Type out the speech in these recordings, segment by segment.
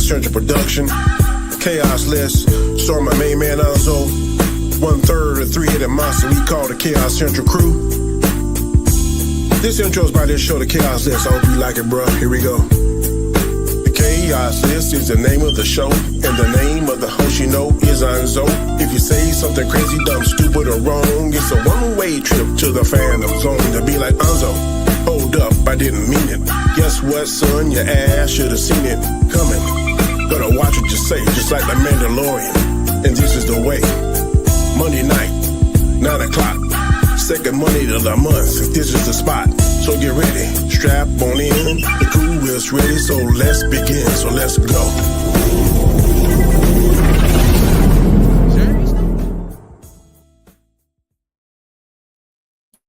Central production. Chaos list. Saw my main man Nzo. 1/3 of three-headed monster we call the Chaos Central crew. This intro's by this show, the Chaos List. I hope you like it, bro. Here we go. The Chaos List is the name of the show, and the name of the host you know is Nzo. If you say something crazy, dumb, stupid, or wrong, it's a one-way trip to the fandom zone to be like Nzo. Hold up, I didn't mean it. Guess what, son? Your ass should have seen it coming. Gotta watch what you say, just like the Mandalorian. And this is the way. Monday night, 9 o'clock. Second Monday of the month, this is the spot. So get ready, strap on in. The crew is ready, so let's begin. So let's go.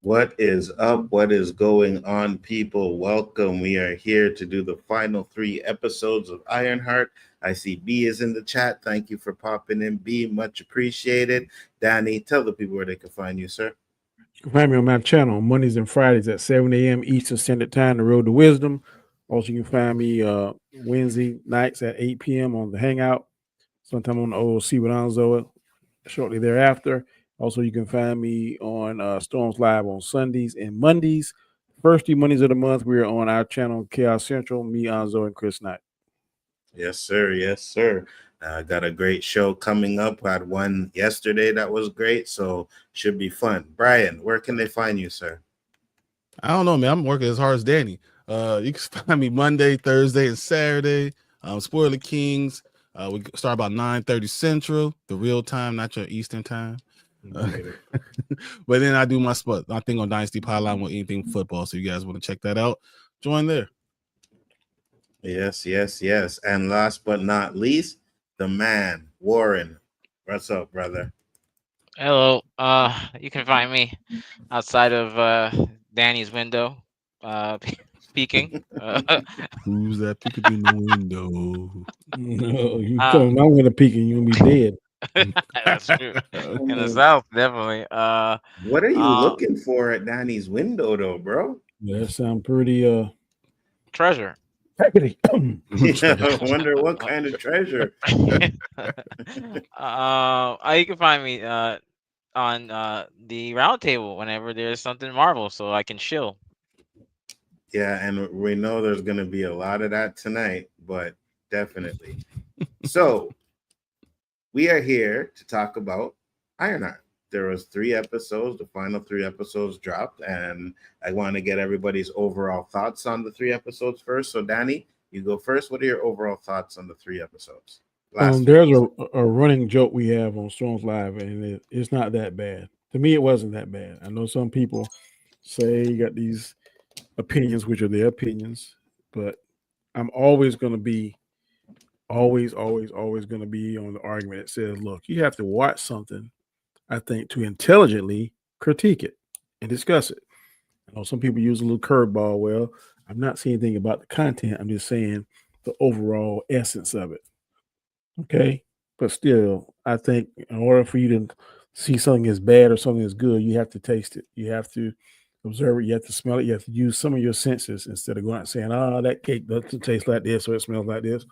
What is up? What is going on, people? Welcome. We are here to do the final 3 episodes of Ironheart. I see B is in the chat. Thank you for popping in, B. Much appreciated. Danny, tell the people where they can find you, sir. You can find me on my channel on Mondays and Fridays at 7 a.m. Eastern Standard Time, The Road to Wisdom. Also, you can find me Wednesday nights at 8 p.m. on The Hangout, sometime on the OOC with Nzo shortly thereafter. Also, you can find me on Storms Live on Sundays and Mondays. First 2 Mondays of the month, we are on our channel, Chaos Central, me, Nzo, and Chris Knight. Yes, sir. Yes, sir. Got a great show coming up. Had one yesterday that was great, so should be fun. Brian, where can they find you, sir? I don't know, man. I'm working as hard as Danny. You can find me Monday, Thursday, and Saturday. Spoiler Kings. We start about 9:30 Central, the real time, not your Eastern time. But then I do my thing on Dynasty Pipeline with anything football. So you guys want to check that out? Join there. Yes, yes, yes. And last but not least, the man, Warren. What's up, brother? Hello. You can find me outside of Danny's window, peeking. Who's that peeking in the window? No, you come my window peeking, you're gonna be dead. That's true. In the South, definitely. What are you looking for at Danny's window, though, bro? That sound pretty treasure. Yeah, I wonder what kind of treasure. You can find me on the Roundtable whenever there's something Marvel, so I can chill. Yeah, and we know there's going to be a lot of that tonight, but definitely. So we are here to talk about Ironheart. There was 3 episodes. The final 3 episodes dropped, and I want to get everybody's overall thoughts on the 3 episodes first. So, Danny, you go first. What are your overall thoughts on the 3 episodes? There's a running joke we have on Storms Live, and it's not that bad. To me, it wasn't that bad. I know some people say you got these opinions, which are their opinions, but I'm always going to be always going to be on the argument that says, look, you have to watch something, I think, to intelligently critique it and discuss it. I know some people use a little curveball. Well, I'm not saying anything about the content. I'm just saying the overall essence of it. Okay. But still, I think in order for you to see something as bad or something as good, you have to taste it. You have to observe it. You have to smell it. You have to use some of your senses instead of going out and saying, that cake doesn't taste like this or it smells like this.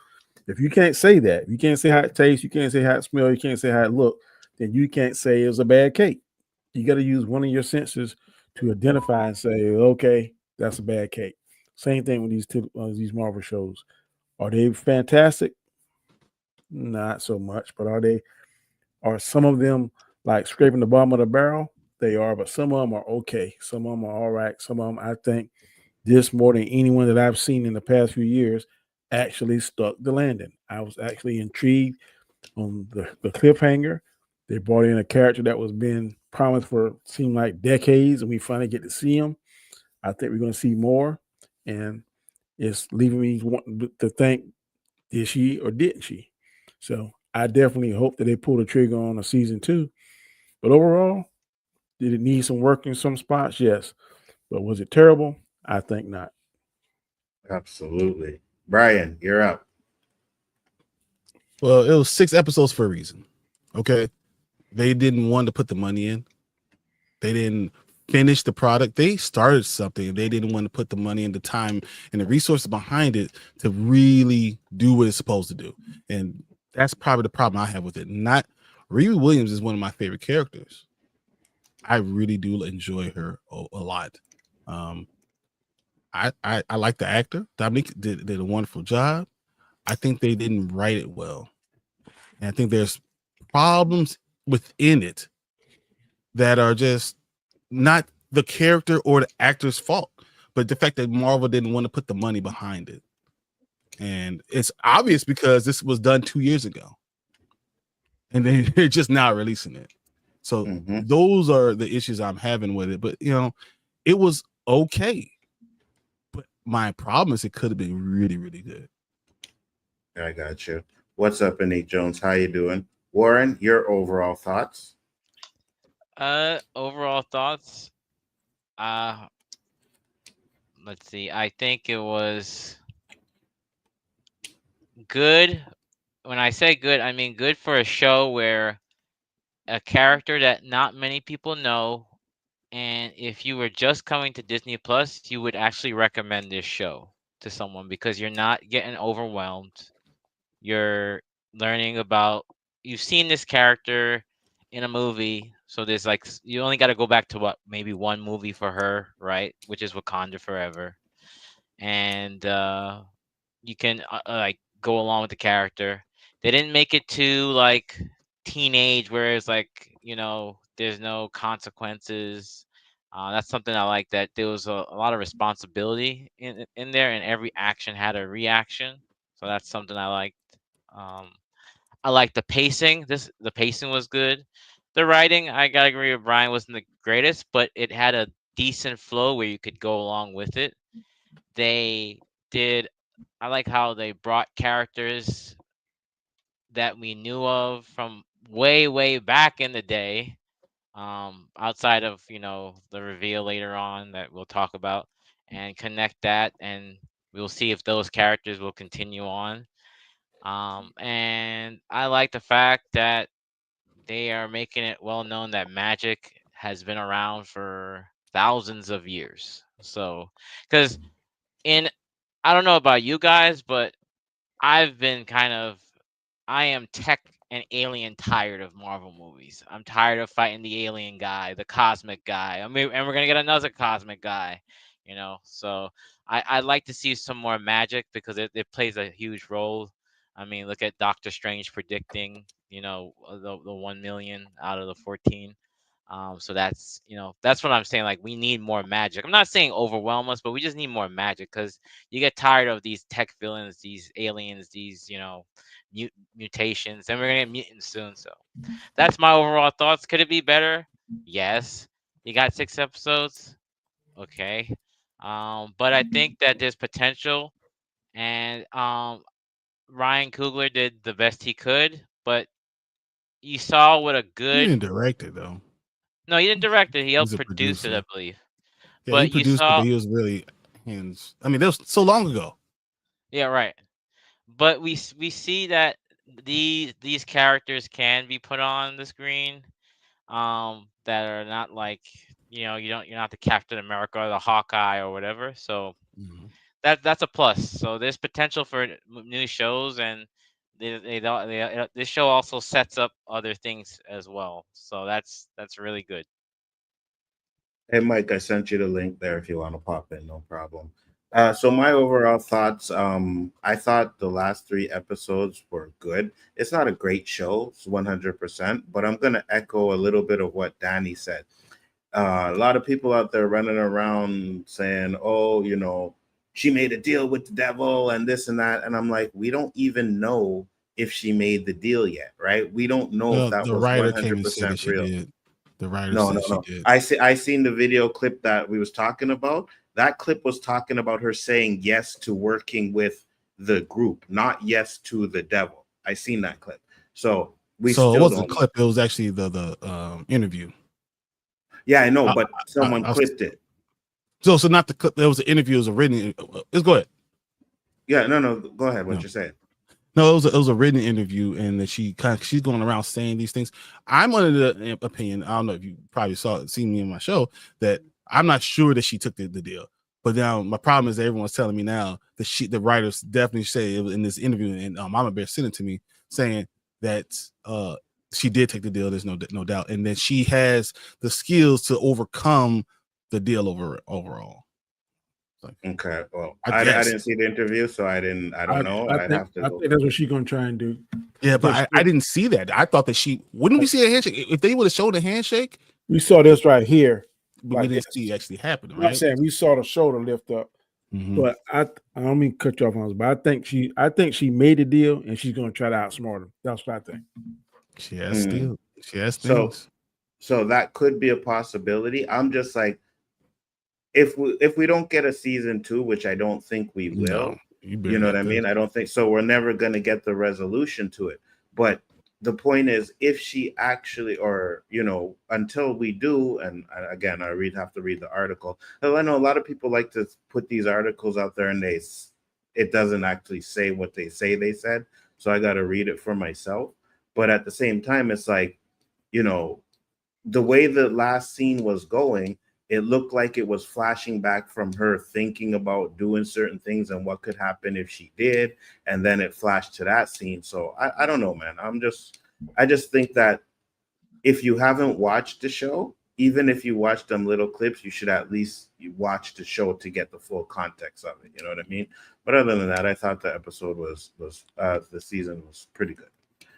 If you can't say that, you can't say how it tastes, you can't say how it smells, you can't say how it looks, then you can't say it was a bad cake. You got to use one of your senses to identify and say, okay, that's a bad cake. Same thing with these Marvel shows. Are they fantastic? Not so much, but are some of them like scraping the bottom of the barrel? They are, but some of them are okay. Some of them are all right. Some of them, I think, this more than anyone that I've seen in the past few years actually stuck the landing. I was actually intrigued on the cliffhanger. They brought in a character that was being promised for seemed like decades, and we finally get to see him. I think we're going to see more, and it's leaving me wanting to think, did she or didn't she? So I definitely hope that they pull the trigger on a season 2. But overall, did it need some work in some spots? Yes. But was it terrible? I think not. Absolutely. Brian, you're up. Well, it was 6 episodes for a reason. Okay. They didn't want to put the money in. They didn't finish the product. They started something, and they didn't want to put the money and the time and the resources behind it to really do what it's supposed to do. And that's probably the problem I have with it. Not Riri Williams is one of my favorite characters. I really do enjoy her a lot. I like the actor. Dominique did a wonderful job. I think they didn't write it well. And I think there's problems within it that are just not the character or the actor's fault, but the fact that Marvel didn't want to put the money behind it. And it's obvious because this was done 2 years ago. And they're just now releasing it. So those are the issues I'm having with it. But, you know, it was okay. But my problem is it could have been really, really good. I got you. What's up, Nate Jones? How you doing? Warren, your overall thoughts? Overall thoughts. Let's see. I think it was good. When I say good, I mean good for a show where a character that not many people know, and if you were just coming to Disney Plus, you would actually recommend this show to someone because you're not getting overwhelmed. You're learning about, you've seen this character in a movie, so there's like, you only got to go back to what, maybe one movie for her, right? Which is Wakanda Forever. And you can like go along with the character. They didn't make it too like teenage where it's like, you know, there's no consequences. That's something I like, that there was a lot of responsibility in there, and every action had a reaction. So that's something I liked. I like the pacing. The pacing was good. The writing, I gotta agree with Brian, wasn't the greatest, but it had a decent flow where you could go along with it. They did. I like how they brought characters that we knew of from way, way back in the day. Outside of, you know, the reveal later on that we'll talk about, and connect that, and we'll see if those characters will continue on. And I like the fact that they are making it well known that magic has been around for thousands of years. So, because in, I don't know about you guys, but I've been kind of, I am tech and alien tired of Marvel movies. I'm tired of fighting the alien guy, the cosmic guy. I mean, and we're gonna get another cosmic guy, you know. So I'd like to see some more magic because it plays a huge role. I mean, look at Doctor Strange predicting, you know, the 1 million out of the 14. So that's, you know, that's what I'm saying. Like, we need more magic. I'm not saying overwhelm us, but we just need more magic because you get tired of these tech villains, these aliens, these, you know, mutations, and we're gonna get mutants soon. So that's my overall thoughts. Could it be better? Yes. You got 6 episodes. Okay. But I think that there's potential, and Ryan Coogler did the best he could, but you saw what a He good. didn't direct it though. No, he didn't direct it. He He's helped a produce it, I producer. believe. Yeah, he But you produced it, saw, but he was really hands. I mean, that was so long ago. yeah, right. But we see that these characters can be put on the screen, that are not like, you know, you're not the Captain America or the Hawkeye or whatever. So that's a plus. So there's potential for new shows, and this show also sets up other things as well. So that's really good. Hey, Mike, I sent you the link there if you want to pop in, no problem. So my overall thoughts, I thought the last 3 episodes were good. It's not a great show, it's 100%, but I'm going to echo a little bit of what Danny said. A lot of people out there running around saying, oh, you know, she made a deal with the devil and this and that. And I'm like, we don't even know if she made the deal yet, right? We don't know if that The was writer came and said that 100% she real. did. The writer No, said no, she no. did. I seen the video clip that we was talking about. That clip was talking about her saying yes to working with the group, not yes to the devil. I seen that clip. So we So it still wasn't a don't know. clip. It was actually the interview. Yeah, I know, but someone I was- clipped it. So not the clip. There was an interview. It was a written. Let's go ahead. Yeah, no, go ahead. What No. you're saying? No, it was a written interview, and that she's going around saying these things. I'm under the opinion, I don't know if you probably seen me in my show, that I'm not sure that she took the deal. But now my problem is that everyone's telling me now that the writers definitely say it was in this interview, and Mama Bear sent it to me saying that she did take the deal. There's no doubt, and that she has the skills to overcome the deal overall. Like, okay, well, I I didn't see the interview, so I don't know. I think that's what she's gonna try and do. Yeah, but I didn't see that. I thought that wouldn't we see a handshake if they would have showed a handshake. We saw this right here, but we didn't see it actually happen, right? I'm saying we saw the shoulder lift up, but I don't mean to cut you off on this, but I think she made the deal and she's gonna try to outsmart him. That's what I think. She has still. She has things. So that could be a possibility. I'm just like, if we don't get a season 2, which I don't think we will, you know what I mean? I don't think so. We're never going to get the resolution to it. But the point is, if she actually, or, you know, until we do, and again, I have to read the article. I know a lot of people like to put these articles out there and it doesn't actually say what they say they said. So I got to read it for myself. But at the same time, it's like, you know, the way the last scene was going, it looked like it was flashing back from her thinking about doing certain things and what could happen if she did. And then it flashed to that scene. So I don't know, man. I just think that if you haven't watched the show, even if you watch them little clips, you should at least watch the show to get the full context of it. You know what I mean? But other than that, I thought the episode the season was pretty good.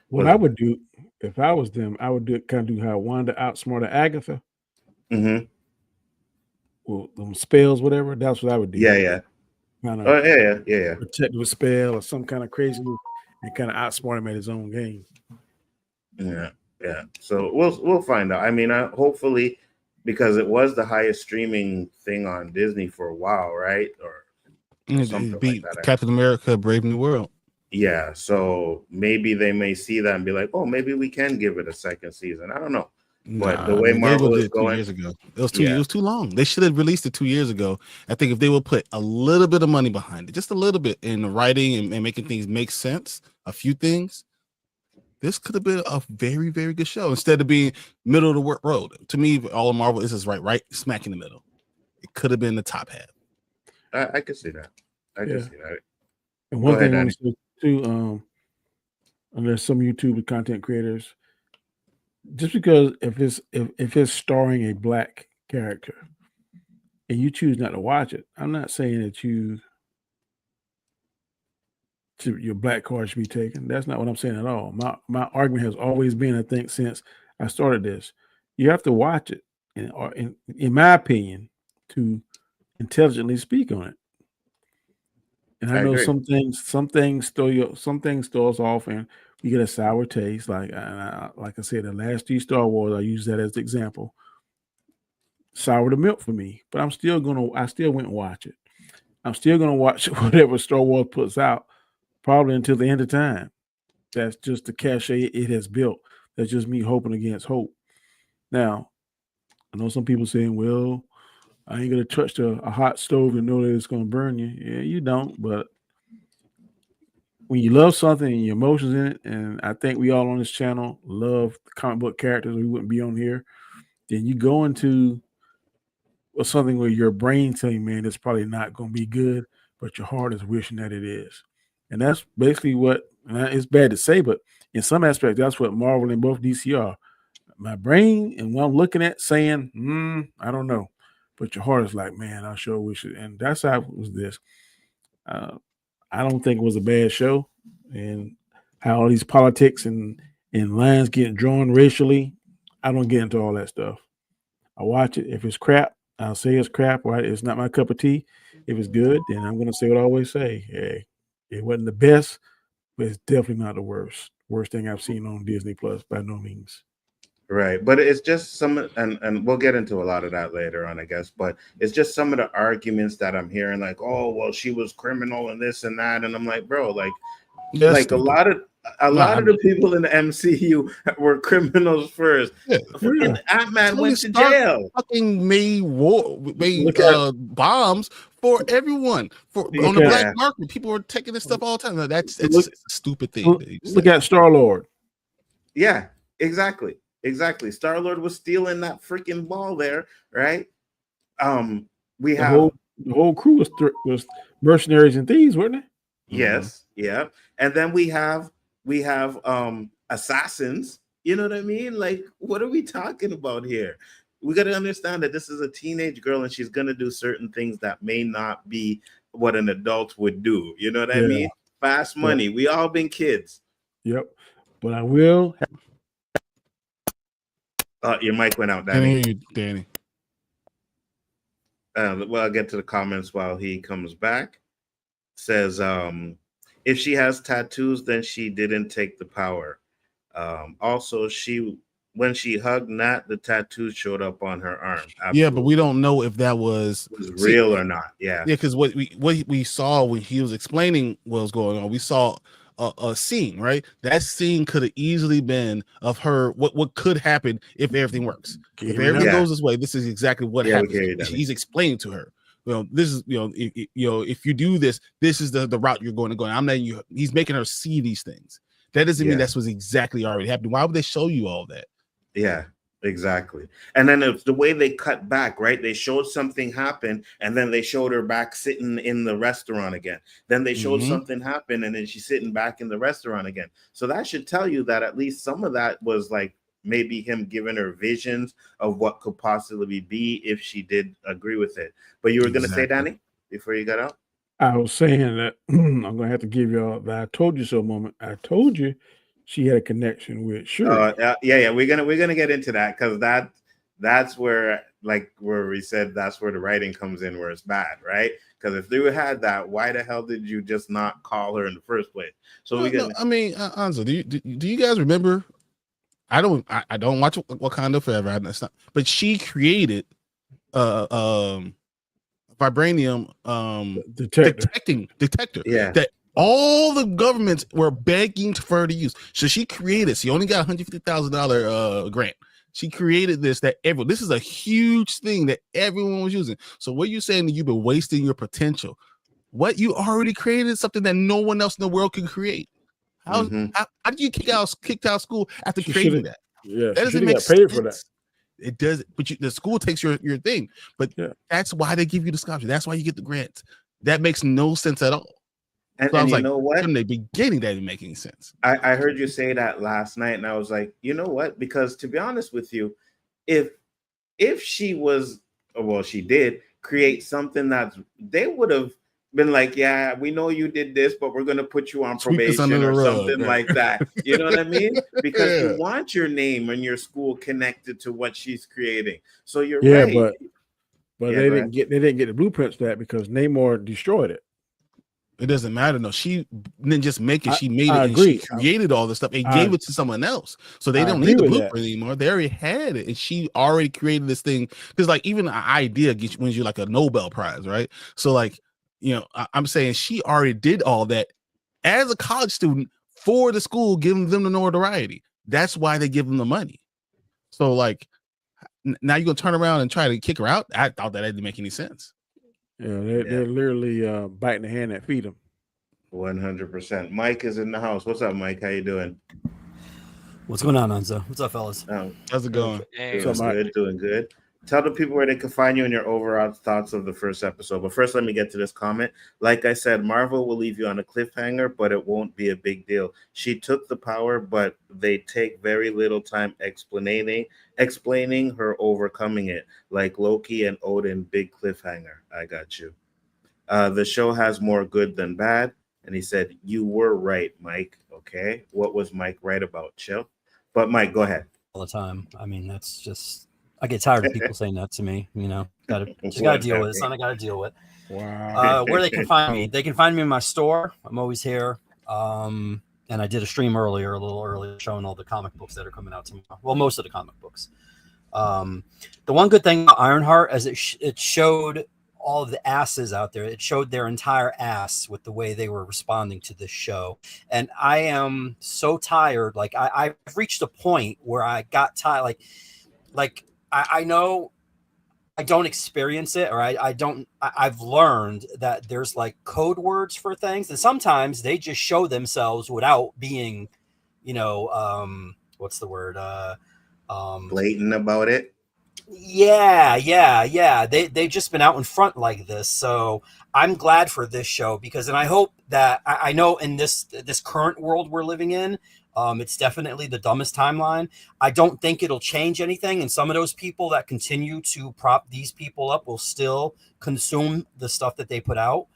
What I would do if I was them, I would kind of do how Wanda outsmarted Agatha. Mm-hmm. Well, them spells, whatever. That's what I would do. Yeah. Kind of yeah. Protect with a spell or some kind of crazy move and kind of outsmart him at his own game. Yeah. So we'll find out. I mean, hopefully, because it was the highest streaming thing on Disney for a while, right? Or something beat like that. Captain America: Brave New World. Yeah, so maybe they may see that and be like, "Oh, maybe we can give it a second season." I don't know, but the way Marvel is going, 2 years ago, it was too long. They should have released it 2 years ago. I think if they would put a little bit of money behind it, just a little bit in the writing and making things make sense, a few things, this could have been a very, very good show instead of being middle of the road. To me, all of Marvel is right smack in the middle. It could have been the top half. I could see that. I can see that. And one thing I want to say too, and there's some YouTube content creators, just because if it's starring a black character and you choose not to watch it, I'm not saying that your black card should be taken. That's not what I'm saying at all. My argument has always been, I think, since I started this, you have to watch it, in my opinion, to intelligently speak on it. And I know some things throw us off, and we get a sour taste. Like I said, the last 3 Star Wars, I use that as the example. Sour the milk for me, but I still went and watch it. I'm still gonna watch whatever Star Wars puts out, probably until the end of time. That's just the cachet it has built. That's just me hoping against hope. Now, I know some people saying, "Well, I ain't gonna touch a hot stove and know that it's gonna burn you." Yeah, you don't. But when you love something and your emotions in it, and I think we all on this channel love comic book characters, we wouldn't be on here. Then you go into something where your brain telling, "Man, it's probably not gonna be good," but your heart is wishing that it is. And that's basically what. And it's bad to say, but in some aspects, that's what Marvel and both DC are. My brain and what I'm looking at saying, I don't know. But your heart is like, man, I sure wish it. And that's how it was this. I don't think it was a bad show. And how all these politics and lines get drawn racially, I don't get into all that stuff. I watch it. If it's crap, I'll say it's crap. Right? It's not my cup of tea. If it's good, then I'm going to say what I always say. Hey, it wasn't the best, but it's definitely not the worst. Worst thing I've seen on Disney Plus by no means. Right, but it's just some, and we'll get into a lot of that later on, I guess. But it's just some of the arguments that I'm hearing, like, "Oh, well, she was criminal and this and that," and I'm like, bro, like a lot of a lot of the people in the MCU were criminals first. Yeah. Fucking Ant-Man Tony went to Stark jail. Fucking made Look at- bombs for everyone on the Look black at- market. People were taking this stuff all the time. No, it's Look- a stupid thing. that he Look said. at Star-Lord. Yeah, exactly. Star-Lord was stealing that freaking ball there, right? We The have whole crew was mercenaries and thieves, weren't they? yes, yeah, and then we have assassins. You know what I mean? Like, what are we talking about here? We got to understand that this is a teenage girl and she's gonna do certain things that may not be what an adult would do. You know what I mean? Fast money. We all been kids. Yep. But I will. Your mic went out, Can't Danny. hear you, Danny. Well, I'll get to the comments while he comes back. Says, if she has tattoos, then she didn't take the power. Also, when she hugged Nat, the tattoo showed up on her arm. Absolutely. Yeah, but we don't know if that was real or not. Yeah, because what we saw when he was explaining what was going on, we saw a scene, right? That scene could have easily been of her. What could happen if everything works? If everything goes this way, this is exactly what happens. He's explaining to her. This is if you do this, this is the route you're going to go. And I'm letting you. He's making her see these things. That doesn't mean that's what's exactly already happening. Why would they show you all that? Yeah, exactly. And then it's the way they cut back, right? They showed something happen, and then they showed her back sitting in the restaurant again. Then they showed something happen, and then she's sitting back in the restaurant again. So that should tell you that at least some of that was like maybe him giving her visions of what could possibly be if she did agree with it. But you were going to say, Danny, before you got out? I was saying that I'm going to have to give y'all the I told you so moment. I told you she had a connection with Shuri. Yeah. We're gonna get into that because that's where we said that's where the writing comes in where it's bad, right? Because if they had that, why the hell did you just not call her in the first place? So I mean, Nzo, do you guys remember? I don't watch Wakanda Forever. But she created vibranium detector. Yeah. That all the governments were begging for her to use. So she created. She only got $150,000 grant. She created this this is a huge thing that everyone was using. So what you saying that you've been wasting your potential? What you already created something that no one else in the world can create. How did you kicked out of school after creating that? Yeah, that doesn't make sense. For that. It does, but the school takes your thing. But that's why they give you the scholarship. That's why you get the grants. That makes no sense at all. And, so I was you know what? From the beginning, that didn't make any sense. I heard you say that last night, and I was like, you know what? Because to be honest with you, if she was, well, she did create something they would have been like, yeah, we know you did this, but we're going to put you on probation or something like that. You know what I mean? Because you want your name and your school connected to what she's creating. So you're right. But they didn't get the blueprints to that because Namor destroyed it. It doesn't matter. No, she didn't just make it. She made it. And she created all this stuff and gave it to someone else. So they don't need the blueprint anymore. They already had it. And she already created this thing. Because like even an idea wins you like a Nobel Prize, right? So like, I'm saying she already did all that as a college student for the school, giving them the notoriety. That's why they give them the money. So like now you're gonna turn around and try to kick her out. I thought that didn't make any sense. Yeah, they're literally biting the hand that feed them. 100%. Mike is in the house. What's up, Mike? How you doing? What's going on, Nzo? What's up, fellas? How's it going? Hey. Doing good. Tell the people where they can find you and your overall thoughts of the first episode. But first, let me get to this comment. Like I said, Marvel will leave you on a cliffhanger, but it won't be a big deal. She took the power, but they take very little time explaining her overcoming it. Like Loki and Odin, big cliffhanger. I got you. The show has more good than bad. And he said, you were right, Mike. Okay. What was Mike right about? Chill. But Mike, go ahead. All the time. I mean, that's just... I get tired of people saying that to me. Gotta deal with it. Something I gotta deal with. Wow. Where they can find me? They can find me in my store. I'm always here. And I did a stream a little earlier, showing all the comic books that are coming out tomorrow. Well, most of the comic books. The one good thing about Ironheart is it showed all of the asses out there. It showed their entire ass with the way they were responding to this show. And I am so tired. Like I've reached a point where I got tired. Like I know I don't experience it, or I've learned that there's like code words for things. And sometimes they just show themselves without being, what's the word? Blatant about it. Yeah. They've just been out in front like this. So I'm glad for this show and I hope that I know in this current world we're living in, it's definitely the dumbest timeline. I don't think it'll change anything. And some of those people that continue to prop these people up will still consume the stuff that they put out.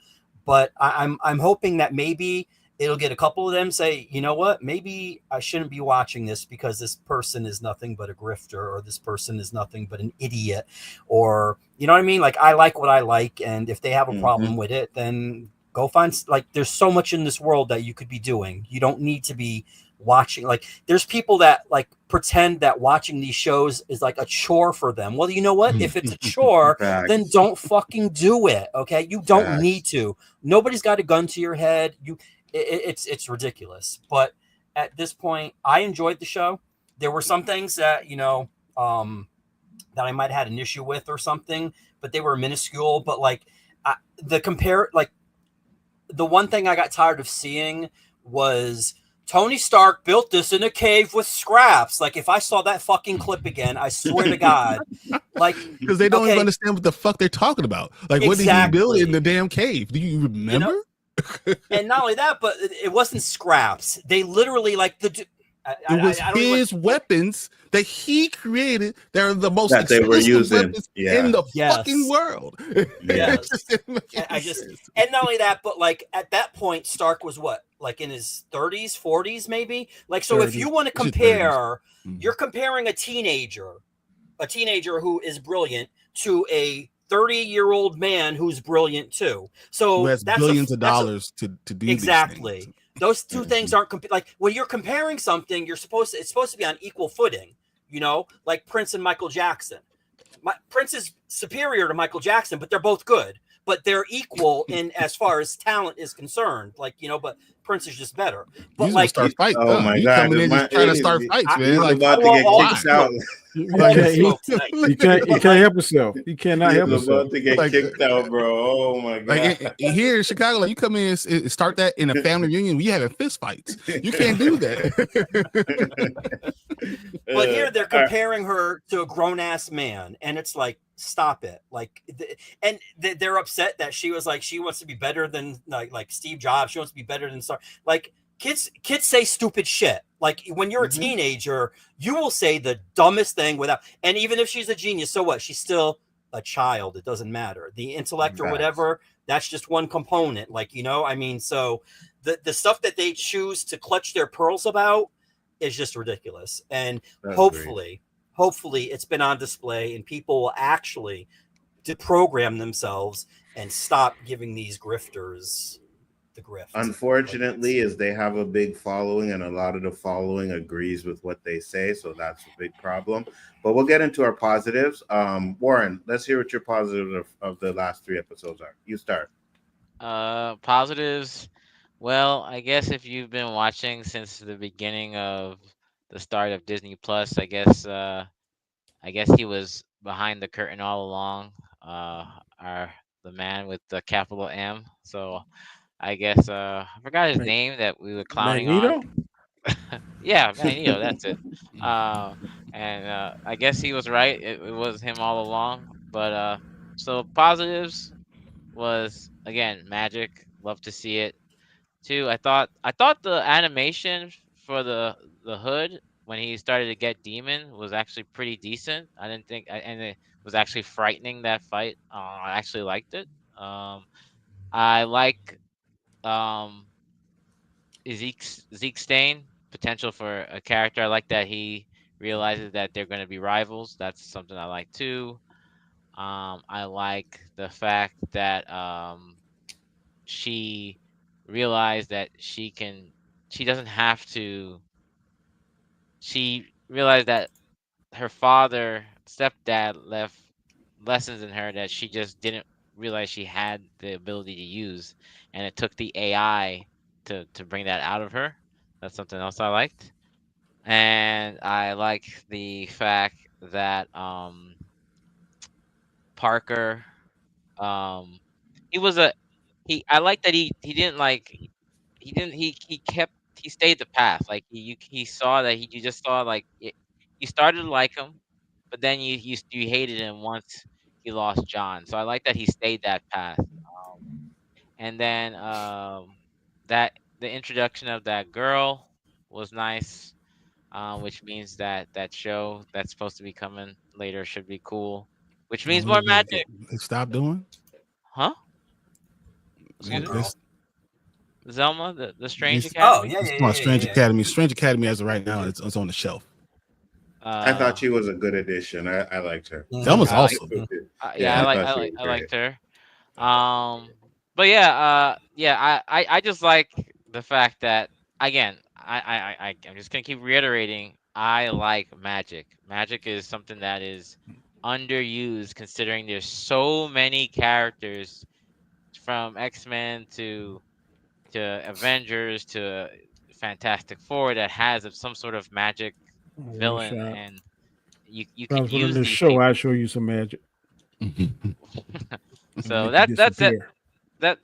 But I'm hoping that maybe it'll get a couple of them say, you know what, maybe I shouldn't be watching this because this person is nothing but a grifter, or this person is nothing but an idiot, or, you know what I mean? Like, I like what I like. And if they have a problem with it, then go find, like, there's so much in this world that you could be doing. You don't need to be watching. Like, there's people that like pretend that watching these shows is like a chore for them. Well, you know what? If it's a chore, then don't fucking do it. Okay. You don't need to. Nobody's got a gun to your head. It's ridiculous. But at this point, I enjoyed the show. There were some things that, that I might have had an issue with or something, but they were minuscule. But like the one thing I got tired of seeing was Tony Stark built this in a cave with scraps. Like, if I saw that fucking clip again, I swear to God, like, because they don't even understand what the fuck they're talking about. Like, what did he build in the damn cave? Do you remember? And not only that, but it wasn't scraps. They literally it was his weapons that he created. They're the most that they were using in the fucking world. Yes. And not only that, but like at that point, Stark was what, like in his 30s, 40s, maybe. Like, so 30s. If you want to compare, you're comparing a teenager who is brilliant to a 30-year-old man who's brilliant too. So who has billions of dollars to do exactly. These things. Those two things aren't like when you're comparing something. It's supposed to be on equal footing. Like Prince and Michael Jackson. Prince is superior to Michael Jackson, but they're both good. But they're equal in as far as talent is concerned. Like, but Prince is just better. But you like, start fights. Oh my God! Coming in just trying to start fights, man. Like, about to get kicked out. You can't help yourself. You cannot help yourself. About to get kicked out, bro. Oh my God! Like here in Chicago, like you come in and start that in a family reunion, we having fist fights. You can't do that. But here they're comparing her to a grown ass man, and it's like, stop it. Like, and they're upset that she was like, she wants to be better than like Steve Jobs. She wants to be better than Star. Like, kids say stupid shit. Like, when you're a teenager, you will say the dumbest thing without, and even if she's a genius, so what? She's still a child. It doesn't matter. The intellect or whatever, that's just one component. Like, I mean, so the stuff that they choose to clutch their pearls about is just ridiculous. And hopefully it's been on display and people will actually deprogram themselves and stop giving these grifters the grift. Unfortunately, is they have a big following and a lot of the following agrees with what they say, so that's a big problem. But we'll get into our positives. Warren, let's hear what your positives of the last 3 episodes are. You start. Positives. Well, I guess if you've been watching since the beginning of the start of Disney Plus, I guess he was behind the curtain all along. The man with the capital M. So I guess I forgot his name that we were clowning on. Yeah, Magneto, that's it. And I guess he was right. It was him all along. But so positives was, again, magic. Love to see it. 2, I thought the animation for the hood when he started to get demon was actually pretty decent. I didn't think, and it was actually frightening, that fight. I actually liked it. I like Zeke Stain, potential for a character. I like that he realizes that they're going to be rivals. That's something I like too. I like the fact that she realized that she doesn't have to. She realized that her stepdad left lessons in her that she just didn't realized she had the ability to use, and it took the AI to bring that out of her. That's something else I liked. And I like the fact that Parker, um he was a he I like that he didn't like he didn't he stayed the path. Like he saw that you just saw like you started to like him, but then you hated him once he lost John. So I like that he stayed that path. And then that the introduction of that girl was nice, which means that that show that's supposed to be coming later should be cool. Which means more magic, They stopped doing. huh? Yeah, Excuse me, girl. Zelma, the Strange Oh, Academy. yeah, It's yeah, called yeah, Strange yeah, yeah. Academy. Strange Academy, as of right now, it's on the shelf. I thought she was a good addition. I liked her. Selma's I like, awesome. yeah, I thought she was I great. liked her. But yeah, I just like the fact that again, I'm just gonna keep reiterating. I like magic. Magic is something that is underused, considering there's so many characters from X-Men to Avengers to Fantastic Four that has some sort of magic One villain, shot. and you If I could was running use this these show, people. I'd show you some magic and So make you that's it. disappear.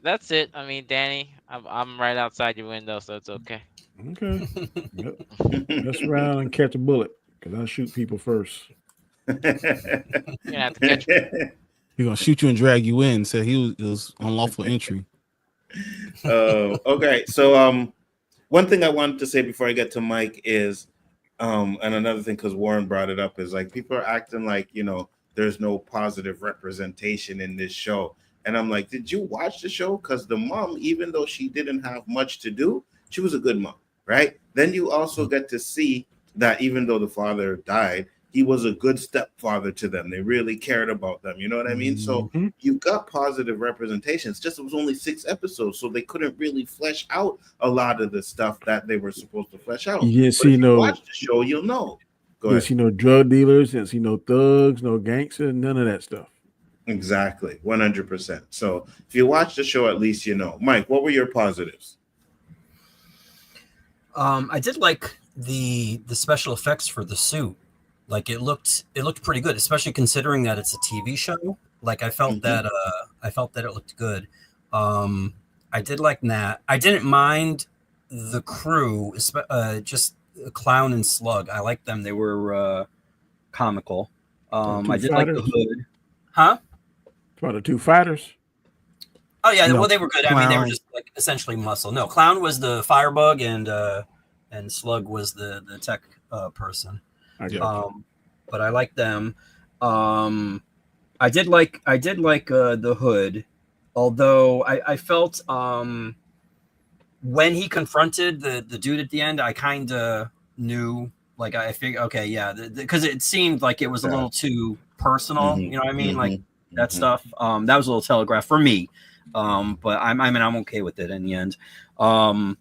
That's it. I mean, Danny, I'm right outside your window, so it's okay. Okay. Yep. Mess around and catch a bullet because I shoot people first. You're gonna have to catch me. He's gonna shoot you and drag you in. Said it was unlawful entry. Okay, so one thing I wanted to say before I get to Mike is and another thing, because Warren brought it up, is like people are acting like, there's no positive representation in this show. And I'm like, did you watch the show? Because the mom, even though she didn't have much to do, she was a good mom, right? Then you also get to see that even though the father died, he was a good stepfather to them. They really cared about them. You know what I mean? So you got positive representations. Just it was only 6 episodes, so they couldn't really flesh out a lot of the stuff that they were supposed to flesh out. You didn't see watch the show, you'll know. Go ahead. See no drug dealers, didn't see no thugs, no gangsters, none of that stuff. Exactly, 100%. So if you watch the show, at least you know. Mike, what were your positives? I did like the special effects for the suit. Like it looked pretty good, especially considering that it's a TV show. Like I felt that it looked good. I did like that. I didn't mind the crew, just Clown and Slug. I liked them. They were comical. I did like the hood. Huh? About the 2 fighters. Oh yeah, No, well they were good. I mean, they were Clown. just like essentially muscle. No, Clown was the firebug and Slug was the tech person. But I like them. I did like the hood, although I felt when he confronted the dude at the end, I kind of knew. Like I figured, okay, yeah, because it seemed like it was a little too personal. You know what I mean? Like that stuff. That was a little telegraphed for me. But I'm okay with it in the end. And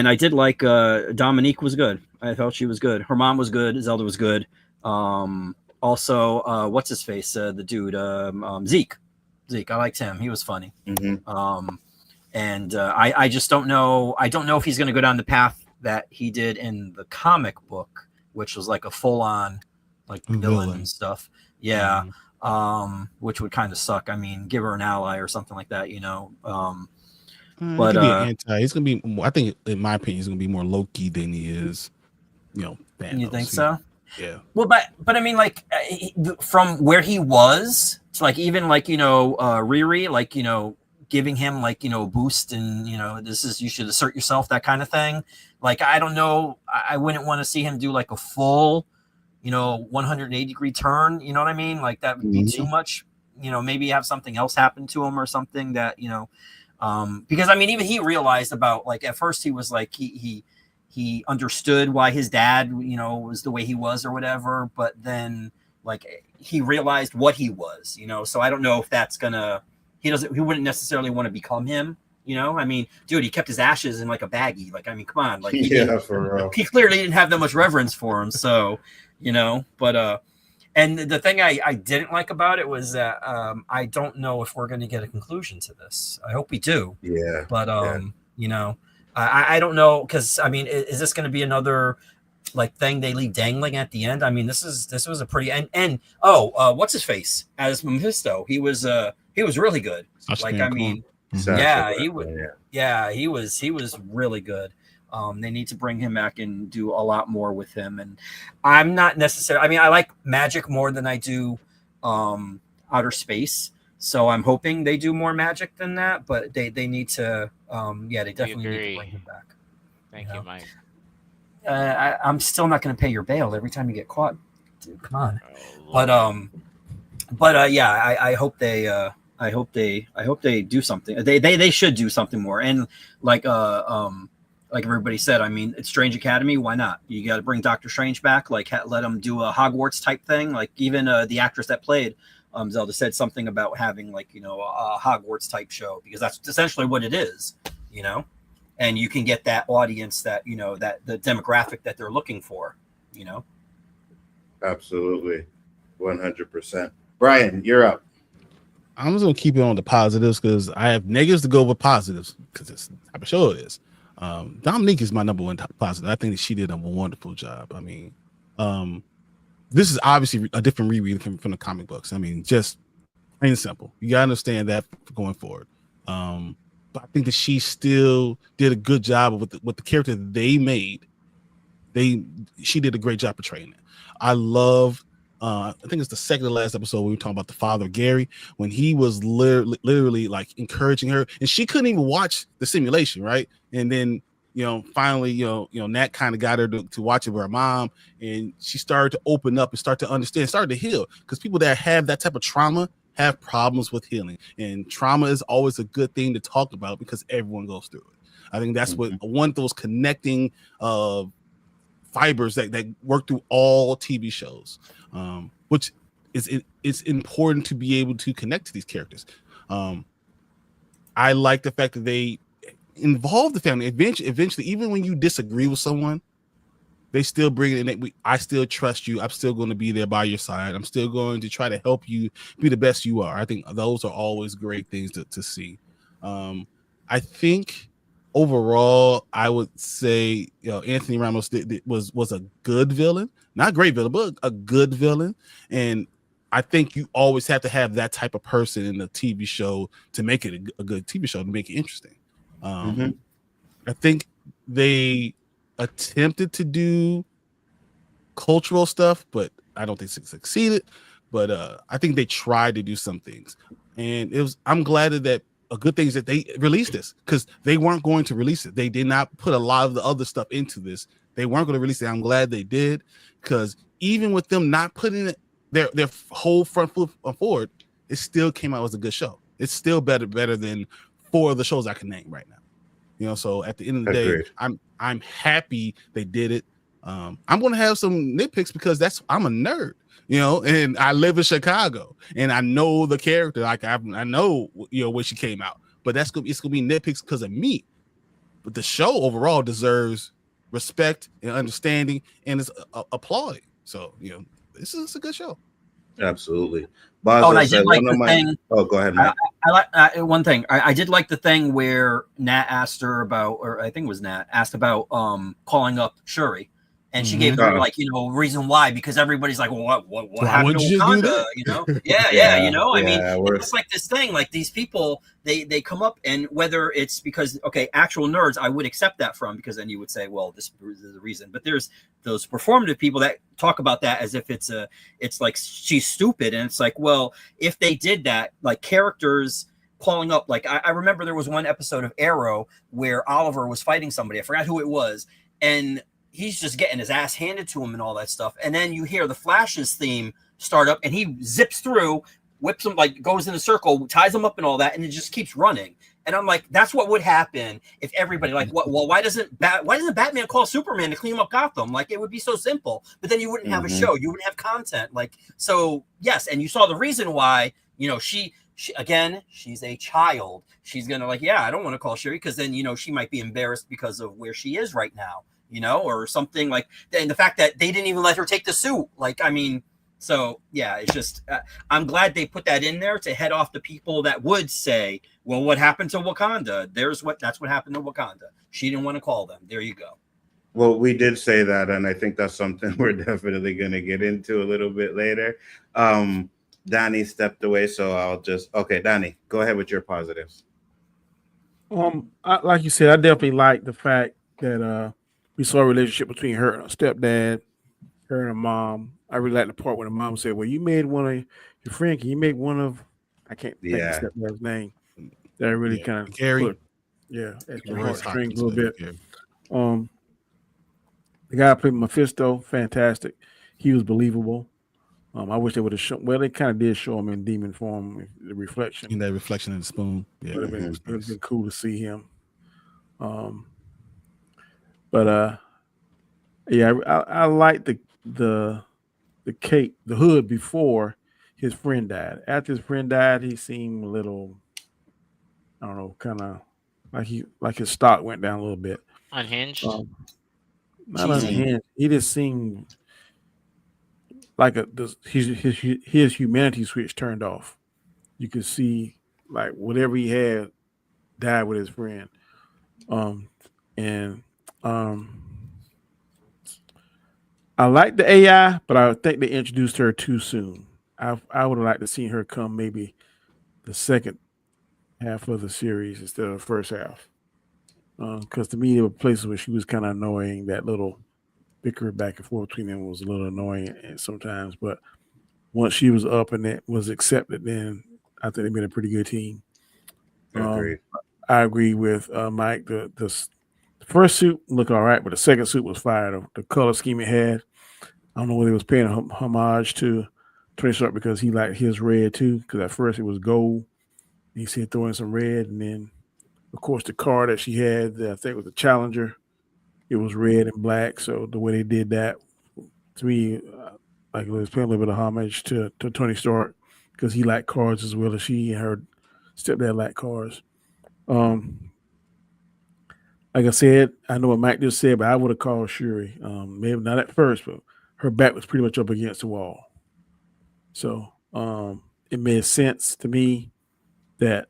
I did like Dominique was good. I felt she was good. Her mom was good. Zelda was good. Also, what's his face? The dude, Zeke. I liked him. He was funny. And I just don't know. I don't know if he's going to go down the path that he did in the comic book, which was like a full-on like villain and stuff. Yeah. Which would kind of suck. I mean, give her an ally or something like that, But be anti. He's gonna be. I think, in my opinion, he's gonna be more low-key than he is. Thanos. You think so? Yeah. Well, but I mean, like from where he was to like even like Riri, like giving him like a boost and this is you should assert yourself, that kind of thing. Like I don't know, I wouldn't want to see him do like a full 180-degree turn. You know what I mean? Like that would be too much. Maybe have something else happen to him or something that because I mean even he realized about like at first he was like he understood why his dad was the way he was or whatever, but then like he realized what he was, so I don't know if that's gonna he wouldn't necessarily want to become him. I mean, dude, he kept his ashes in like a baggie. Like, I mean, come on. Like, for real. He clearly didn't have that much reverence for him. So, but And the thing I didn't like about it was that I don't know if we're going to get a conclusion to this. I hope we do. Yeah. But yeah. you know, I don't know, because I mean, is this going to be another like thing they leave dangling at the end? I mean, this was a pretty and what's his face as Mephisto? He was really good. Like, I mean, yeah, he was. Yeah, he was really good. They need to bring him back and do a lot more with him. And I'm not necessarily, I mean, I like Magic more than I do outer space. So I'm hoping they do more Magic than that, but they need to, they definitely need to bring him back. Thank you, Mike. I'm still not going to pay your bail every time you get caught. Dude, come on. Oh, But I hope they, I hope they do something. They should do something more. And like everybody said, I mean, it's Strange Academy. Why not? You got to bring Doctor Strange back. Like, let him do a Hogwarts type thing. Like, even the actress that played Zelda said something about having, like, you know, a Hogwarts type show, because that's essentially what it is, you know. And you can get that audience that, you know, that the demographic that they're looking for, you know. Absolutely, 100%. Brian, you're up. I'm just gonna keep it on the positives because I have negatives to go with positives because it's the type of show it is. Dominique is my number one positive. I think that she did a wonderful job. I mean, this is obviously a different reread from the comic books. I mean, just plain and simple. You gotta understand that going forward. But I think that she still did a good job with the character that they made. She did a great job portraying it. I love. I think it's the second to last episode where we were talking about the father, Gary, when he was literally like encouraging her, and she couldn't even watch the simulation, right? And then, you know, finally, you know, Nat kind of got her to watch it with her mom, and she started to open up and start to understand, started to heal, because people that have that type of trauma have problems with healing, and trauma is always a good thing to talk about because everyone goes through it. I think that's what one of those connecting fibers that work through all TV shows, which it's important to be able to connect to these characters. I like the fact that they involve the family. Eventually, even when you disagree with someone, they still bring it in. I still trust you. I'm still going to be there by your side. I'm still going to try to help you be the best you are. I think those are always great things to see. I think overall, I would say, you know, Anthony Ramos was a good villain, not a great villain, but a good villain. And I think you always have to have that type of person in the TV show to make it a good TV show, to make it interesting. I think they attempted to do cultural stuff, but I don't think it succeeded. But I think they tried to do some things, and I'm glad that a good thing is that they released this, because they weren't going to release it. They did not put a lot of the other stuff into this. They weren't going to release it. I'm glad they did, because even with them not putting it, their whole front foot forward, it still came out as a good show. It's still better than 4 of the shows I can name right now. You know, so at the end of the day, I'm happy they did it. I'm going to have some nitpicks because I'm a nerd, you know, and I live in Chicago and I know the character. Like I know, you know, when she came out, but it's going to be nitpicks because of me. But the show overall deserves respect and understanding, and it's applauded. So, you know, this is a good show. Absolutely. And I did like the thing. Oh, go ahead, Matt. I like one thing. I did like the thing where Nat asked her about, or I think it was Nat asked about calling up Shuri, and she gave her, like, you know, reason why, because everybody's like, well, what happened to Wakanda? You know, yeah, you know, I mean, it's like this thing, like these people, they come up, and whether it's because, okay, actual nerds, I would accept that from, because then you would say, well, this is the reason. But there's those performative people that talk about that as if it's like she's stupid, and it's like, well, if they did that, like characters calling up, like I remember there was one episode of Arrow where Oliver was fighting somebody, I forgot who it was, and he's just getting his ass handed to him and all that stuff. And then you hear the Flash's theme start up, and he zips through, whips him, like goes in a circle, ties him up and all that, and it just keeps running. And I'm like, that's what would happen if everybody, like, well, why doesn't Batman call Superman to clean up Gotham? Like, it would be so simple. But then you wouldn't have a show, you wouldn't have content. Like, so yes, and you saw the reason why. You know, she again, she's a child. She's gonna, like, yeah, I don't want to call Shuri, because then, you know, she might be embarrassed because of where she is right now, you know, or something like that. And the fact that they didn't even let her take the suit, like, I mean, So yeah, it's just I'm glad they put that in there to head off the people that would say, well, what happened to Wakanda? That's what happened to Wakanda. She didn't want to call them. There you go. Well, we did say that, and I think that's something we're definitely going to get into a little bit later. Donnie stepped away, so I'll just Donnie, go ahead with your positives. Like you said, I definitely like the fact that we saw a relationship between her and her stepdad, her and her mom. I really like the part when the mom said, "Well, you made one of your friend. Can you make one of?" I can't think of the stepdad's name. That really kind of Gary. at your heartstrings a little bit. The guy played Mephisto, fantastic. He was believable. I wish they would have shown. Well, they kind of did show him in demon form, the reflection. In that reflection in the spoon. Yeah, it would have been cool to see him. I like the cape, the hood before his friend died. After his friend died, he seemed a little, I don't know, kind of like his stock went down a little bit. Unhinged. Not unhinged. He just seemed like his humanity switch turned off. You could see like whatever he had died with his friend. I like the AI, but I think they introduced her too soon. I would have liked to see her come maybe the second half of the series instead of the first half. Because to me, there were places where she was kind of annoying. That little bicker back and forth between them was a little annoying sometimes. But once she was up and it was accepted, then I think they've been a pretty good team. I agree with Mike. The first suit looked all right, but the second suit was fire. The color scheme it had, I don't know whether it was paying a homage to Tony Stark because he liked his red too. Because at first it was gold, he said throw in some red, and then of course the car that she had, I think it was the Challenger, it was red and black. So the way they did that, to me, like it was paying a little bit of homage to Tony Stark because he liked cars as well as she and her stepdad liked cars. Like I said, I know what Mike just said, but I would have called Shuri. Maybe not at first, but her back was pretty much up against the wall. So it made sense to me that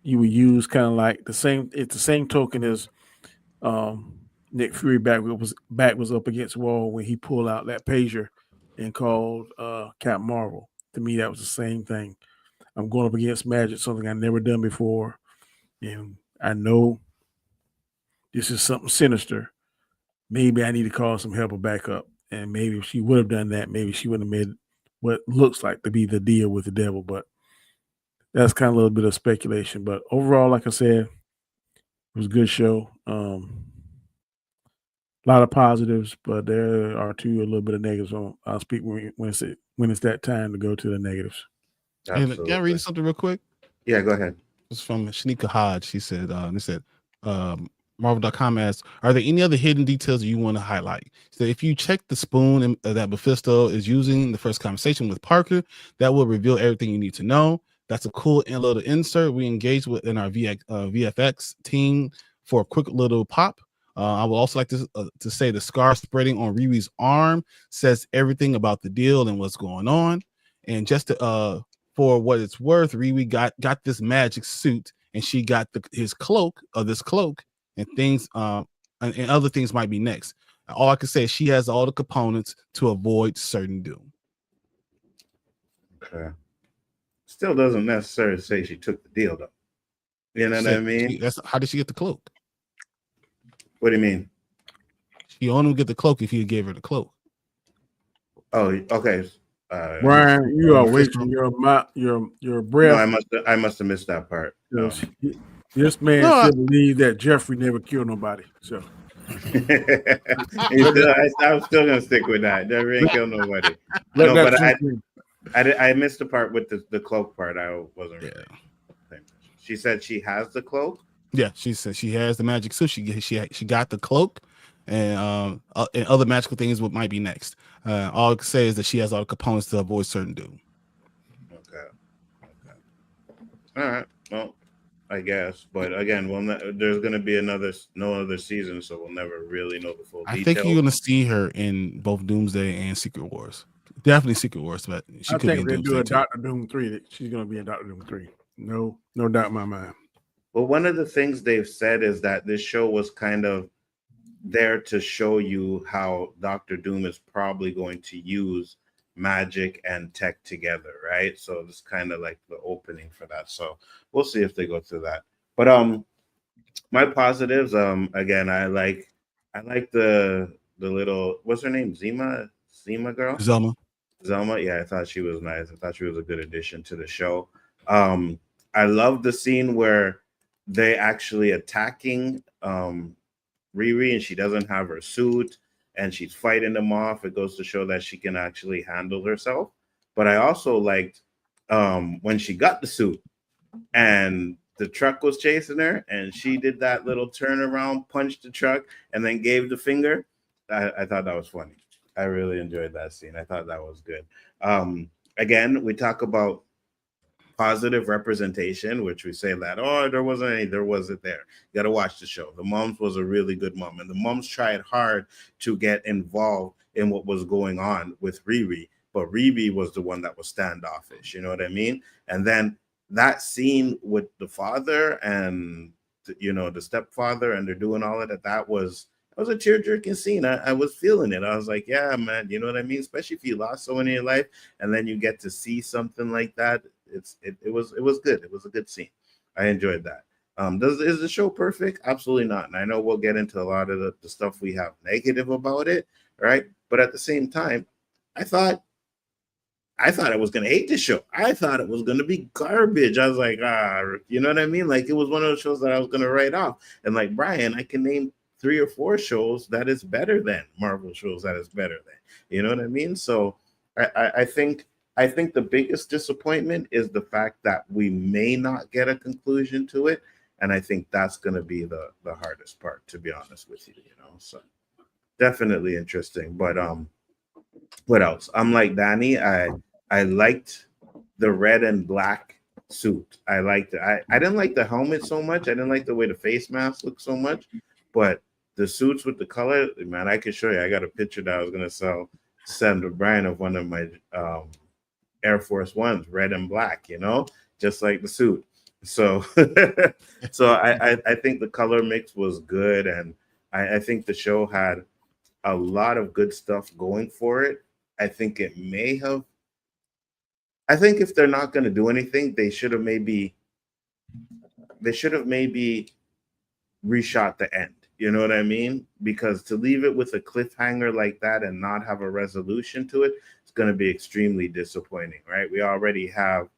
you would use kind of like the same. It's the same token as Nick Fury back was up against the wall when he pulled out that pager and called Captain Marvel. To me, that was the same thing. I'm going up against magic, something I've never done before, and I know this is something sinister. Maybe I need to call some help or backup. And maybe if she would have done that, maybe she wouldn't have made what looks like to be the deal with the devil. But that's kind of a little bit of speculation. But overall, like I said, it was a good show. A lot of positives, but there are a little bit of negatives. I'll speak when it's that time to go to the negatives. Can I read something real quick? Yeah, go ahead. It's from Shanika Hodge. She said, Marvel.com asks, are there any other hidden details you want to highlight? So if you check the spoon that Mephisto is using in the first conversation with Parker, that will reveal everything you need to know. That's a cool little insert we engaged with in our VFX team for a quick little pop. I would also like to say the scar spreading on Riri's arm says everything about the deal and what's going on. And just for what it's worth, Riri got this magic suit and she got this cloak, and things and other things might be next. All I can say is she has all the components to avoid certain doom. Okay. Still doesn't necessarily say she took the deal though. You know what I mean? How did she get the cloak? What do you mean? She only would get the cloak if he gave her the cloak. Oh, okay. Brian, you are wasting your breath. No, I must have missed that part. This man still believes that Jeffrey never killed nobody. So I'm still gonna stick with that. Never ain't killed nobody. No, but I missed the part with the cloak part. I wasn't really. She said she has the cloak. Yeah, she said she has the magic suit. She got the cloak, and other magical things what might be next. All I can say is that she has all the components to avoid certain doom. Okay. All right. Well, I guess, but again, there's going to be no other season, so we'll never really know the full details. I think you're going to see her in both Doomsday and Secret Wars. Definitely Secret Wars, but she I could be think in they'll do Doomsday a too. Doctor Doom 3. That she's going to be in Doctor Doom 3. No doubt in my mind. Well, one of the things they've said is that this show was kind of there to show you how Doctor Doom is probably going to use magic and tech together, right? So it's kind of like the opening for that. So we'll see if they go through that. But my positives, again, I like the little, what's her name? Zima girl? Zelma. Zelma, yeah, I thought she was nice. I thought she was a good addition to the show. I love the scene where they actually attacking Riri, and she doesn't have her suit, and she's fighting them off. It goes to show that she can actually handle herself. But I also liked when she got the suit and the truck was chasing her, and she did that little turnaround, punched the truck, and then gave the finger. I thought that was funny. I really enjoyed that scene. I thought that was good. Again, we talk about positive representation, which we say that, oh, there wasn't any, there wasn't there. You got to watch the show. The moms was a really good mom, and the moms tried hard to get involved in what was going on with Riri, but Riri was the one that was standoffish. You know what I mean? And then that scene with the father and the stepfather, and they're doing all of that. That was a tear-jerking scene. I was feeling it. I was like, yeah, man, you know what I mean? Especially if you lost someone in your life and then you get to see something like that. It was good. It was a good scene. I enjoyed that. Is the show perfect? Absolutely not. And I know we'll get into a lot of the stuff we have negative about it, right? But at the same time, I thought I was gonna hate the show. I thought it was gonna be garbage. I was like, you know what I mean? Like, it was one of those shows that I was gonna write off. And like Brian, I can name 3 or 4 shows that is better than Marvel shows that is better than. You know what I mean? So I think the biggest disappointment is the fact that we may not get a conclusion to it. And I think that's going to be the hardest part, to be honest with you, so definitely interesting. But what else? I'm like Danny. I liked the red and black suit. I liked it. I didn't like the helmet so much. I didn't like the way the face mask looked so much, but the suits with the color, man, I could show you. I got a picture that I was going to send to Brian of one of my Air Force Ones, red and black, just like the suit. So so I think the color mix was good, and I think the show had a lot of good stuff going for it. I think if they're not going to do anything, they should have maybe reshot the end. You know what I mean? Because to leave it with a cliffhanger like that and not have a resolution to it, it's going to be extremely disappointing, right? We already have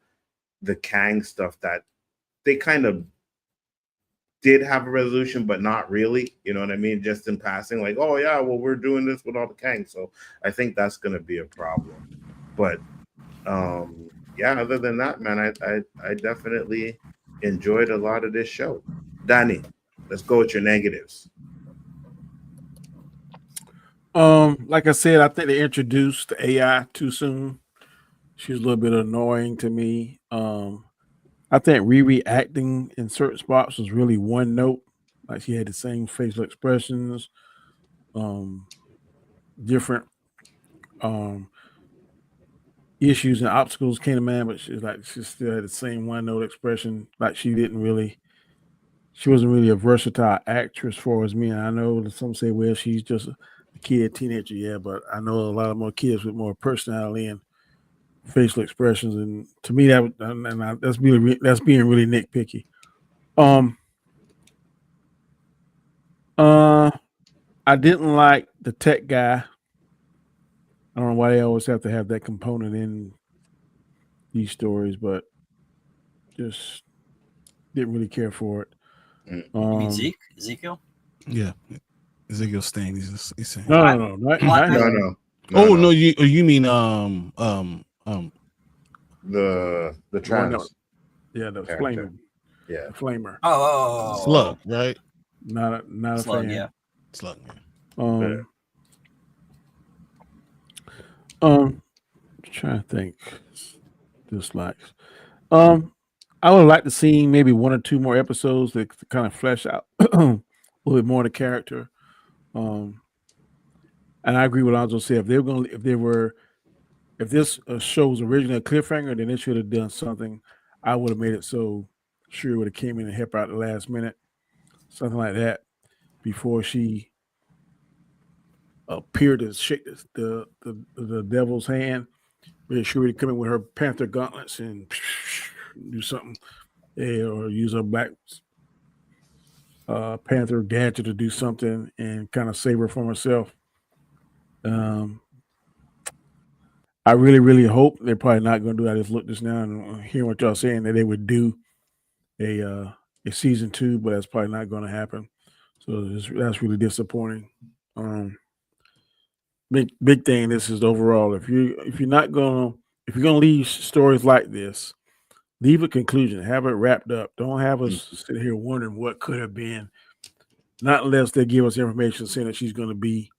the Kang stuff that they kind of did have a resolution, but not really. You know what I mean? Just in passing, like, oh yeah, well, we're doing this with all the Kang. So I think that's going to be a problem. But yeah, other than that, man, I definitely enjoyed a lot of this show. Danny, let's go with your negatives. Like I said, I think they introduced the AI too soon. She was a little bit annoying to me. I think Riri acting in certain spots was really one note. Like, she had the same facial expressions, different issues and obstacles came to mind, but she still had the same one note expression. Like, she wasn't really a versatile actress for as me. I know that some say, well, she's just a kid, teenager, yeah, but I know a lot of more kids with more personality and facial expressions, and to me that's being really nitpicky. I didn't like the tech guy. I don't know why they always have to have that component in these stories, but just didn't really care for it. You mean Ezekiel? Yeah, Ezekiel Stain. He's saying. No. No. No, you mean the trans. Yeah, the character. flamer. Yeah, The flamer. Oh, Slug, right? Not a Slug, fan. yeah. Slug. Trying to think. Dislikes. I would like to see maybe 1 or 2 more episodes to kind of flesh out a little bit more of the character. And I agree with Nzo said, if they were if this show was originally a cliffhanger, then they should have done something. I would have made it so Shuri would have came in and helped out at the last minute, something like that, before she appeared to shake the devil's hand. Where Shuri would come in with her Panther gauntlets and do something, or use her Black Panther gadget to do something and kind of save her from herself. I really, really hope they're probably not going to do. I just looked this now and hearing what y'all saying that they would do a season 2, but that's probably not going to happen. So that's really disappointing. Big thing. This is overall. If you're gonna leave stories like this, leave a conclusion. Have it wrapped up. Don't have us sit here wondering what could have been. Not unless they give us information saying that she's going to be.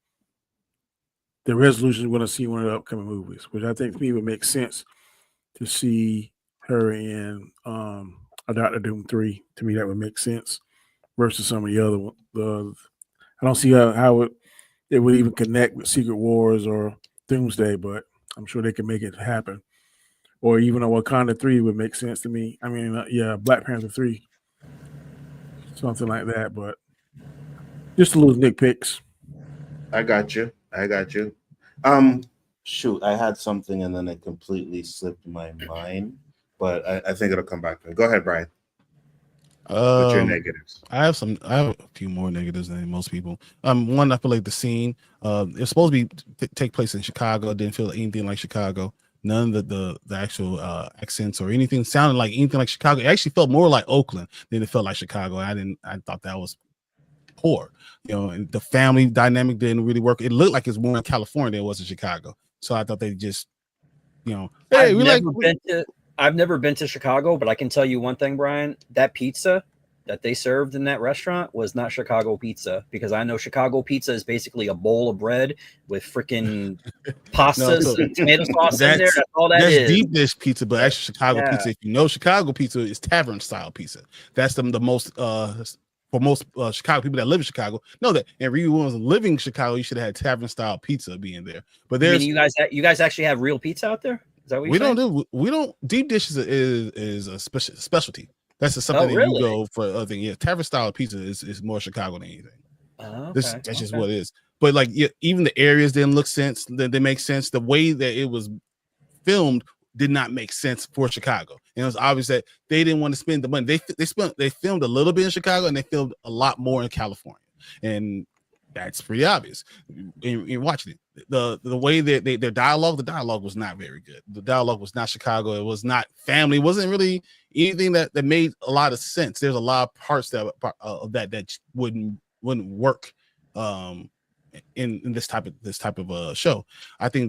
The resolution we're going to see one of the upcoming movies, which I think to me would make sense to see her in a Doctor Doom 3. To me, that would make sense versus some of the other ones. I don't see how it would even connect with Secret Wars or Doomsday, but I'm sure they can make it happen. Or even a Wakanda 3 would make sense to me. I mean, Black Panther 3, something like that. But just a little nitpicks. I got you. Shoot, I had something and then it completely slipped my mind, but I think it'll come back to me. Go ahead, Brian. What's your negatives? I have a few more negatives than most people. One, I feel like the scene, it's supposed to be take place in Chicago. It didn't feel anything like Chicago. None of the actual accents or anything sounded like anything like Chicago. It actually felt more like Oakland than it felt like Chicago. I thought that was poor, and the family dynamic didn't really work. It looked like it's more in California than it was in Chicago. So I thought they just, hey, I've never been to Chicago, but I can tell you one thing, Brian, that pizza that they served in that restaurant was not Chicago pizza, because I know Chicago pizza is basically a bowl of bread with freaking pastas and tomato sauce in there. That's all that is. That's deep dish pizza, but actually Chicago pizza, if you know Chicago pizza, is tavern style pizza. That's the most for most Chicago people that live in Chicago know that. And Riri Williams living in Chicago, you should have had tavern style pizza being there. But there's you guys actually have real pizza out there? Is that what we don't deep dish is a specialty. That's something that you go for other thing. Yeah, tavern style pizza is more Chicago than anything. That's just what it is. But like even the areas didn't look sense. They make sense. The way that it was filmed did not make sense for Chicago. And it was obvious that they didn't want to spend the money. They filmed a little bit in Chicago and they filmed a lot more in California. And that's pretty obvious in watching it. The way that the dialogue was not very good. The dialogue was not Chicago. It was not family. It wasn't really anything that made a lot of sense. There's a lot of parts of that wouldn't work in this type of show. I think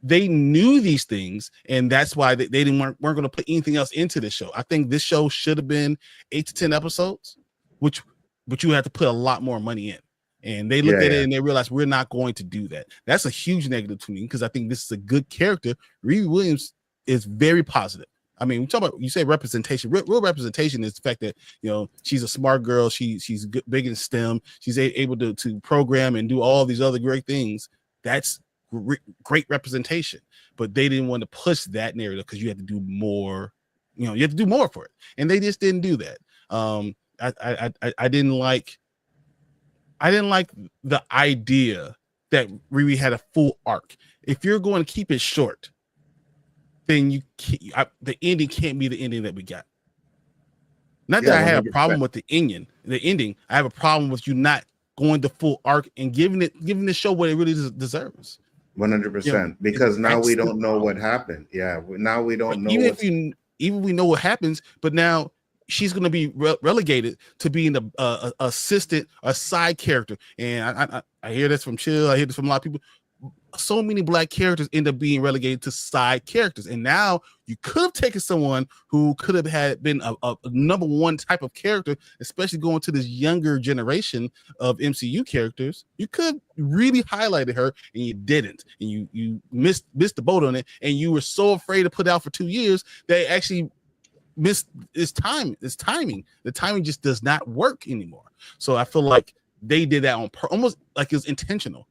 they knew these things, and that's why they weren't going to put anything else into this show. I think this show should have been 8 to 10 episodes, but you have to put a lot more money in. And they looked at it and they realized we're not going to do that. That's a huge negative to me, because I think this is a good character. Riri Williams is very positive. I mean, we talk about, you say representation. Real representation is the fact that she's a smart girl. She's good, big in STEM. She's able to program and do all these other great things. That's great representation. But they didn't want to push that narrative because you had to do more. You have to do more for it, and they just didn't do that. I didn't like the idea that Riri had a full arc. If you're going to keep it short, then the ending can't be the ending that we got. Not that I have a problem with the ending. I have a problem with you not going the full arc and giving the show what it really deserves. 100%. Because now we don't know what happened. Yeah, now we don't know. Even we know what happens, but now she's going to be relegated to being a assistant, a side character. And I hear this from Chill. I hear this from a lot of people. So many Black characters end up being relegated to side characters. And now you could have taken someone who could have been a number one type of character, especially going to this younger generation of MCU characters. You could really highlighted her, and you didn't. And you missed the boat on it. And you were so afraid to put it out for 2 years that actually missed its timing. The timing just does not work anymore. So I feel like they did that on almost like it was intentional.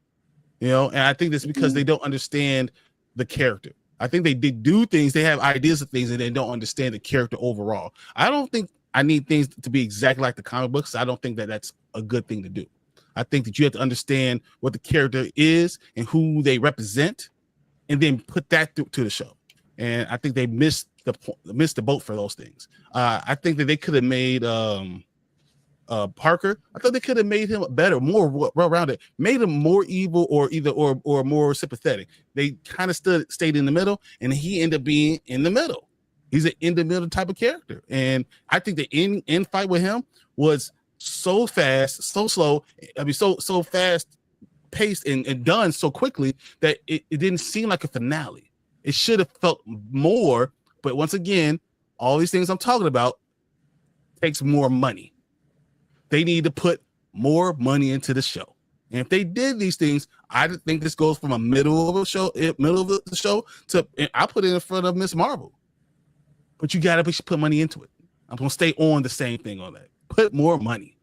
And I think that's because they don't understand the character. I think they do things, they have ideas of things, and they don't understand the character overall. I don't think I need things to be exactly like the comic books. I don't think that that's a good thing to do. I think that you have to understand what the character is and who they represent, and then put that to the show. And I think they missed the boat for those things. I think that they could have made Parker. I thought they could have made him better, more well-rounded, made him more evil or more sympathetic. They kind of stayed in the middle, and he ended up being in the middle. He's an in the middle type of character, and I think the end fight with him was so fast, so slow. I mean, so fast paced and done so quickly that it didn't seem like a finale. It should have felt more, but once again, all these things I'm talking about takes more money. They need to put more money into the show. And if they did these things, I think this goes from a middle of the show to, I'll put it in front of Miss Marvel. But you got to put money into it. I'm going to stay on the same thing on that. Put more money.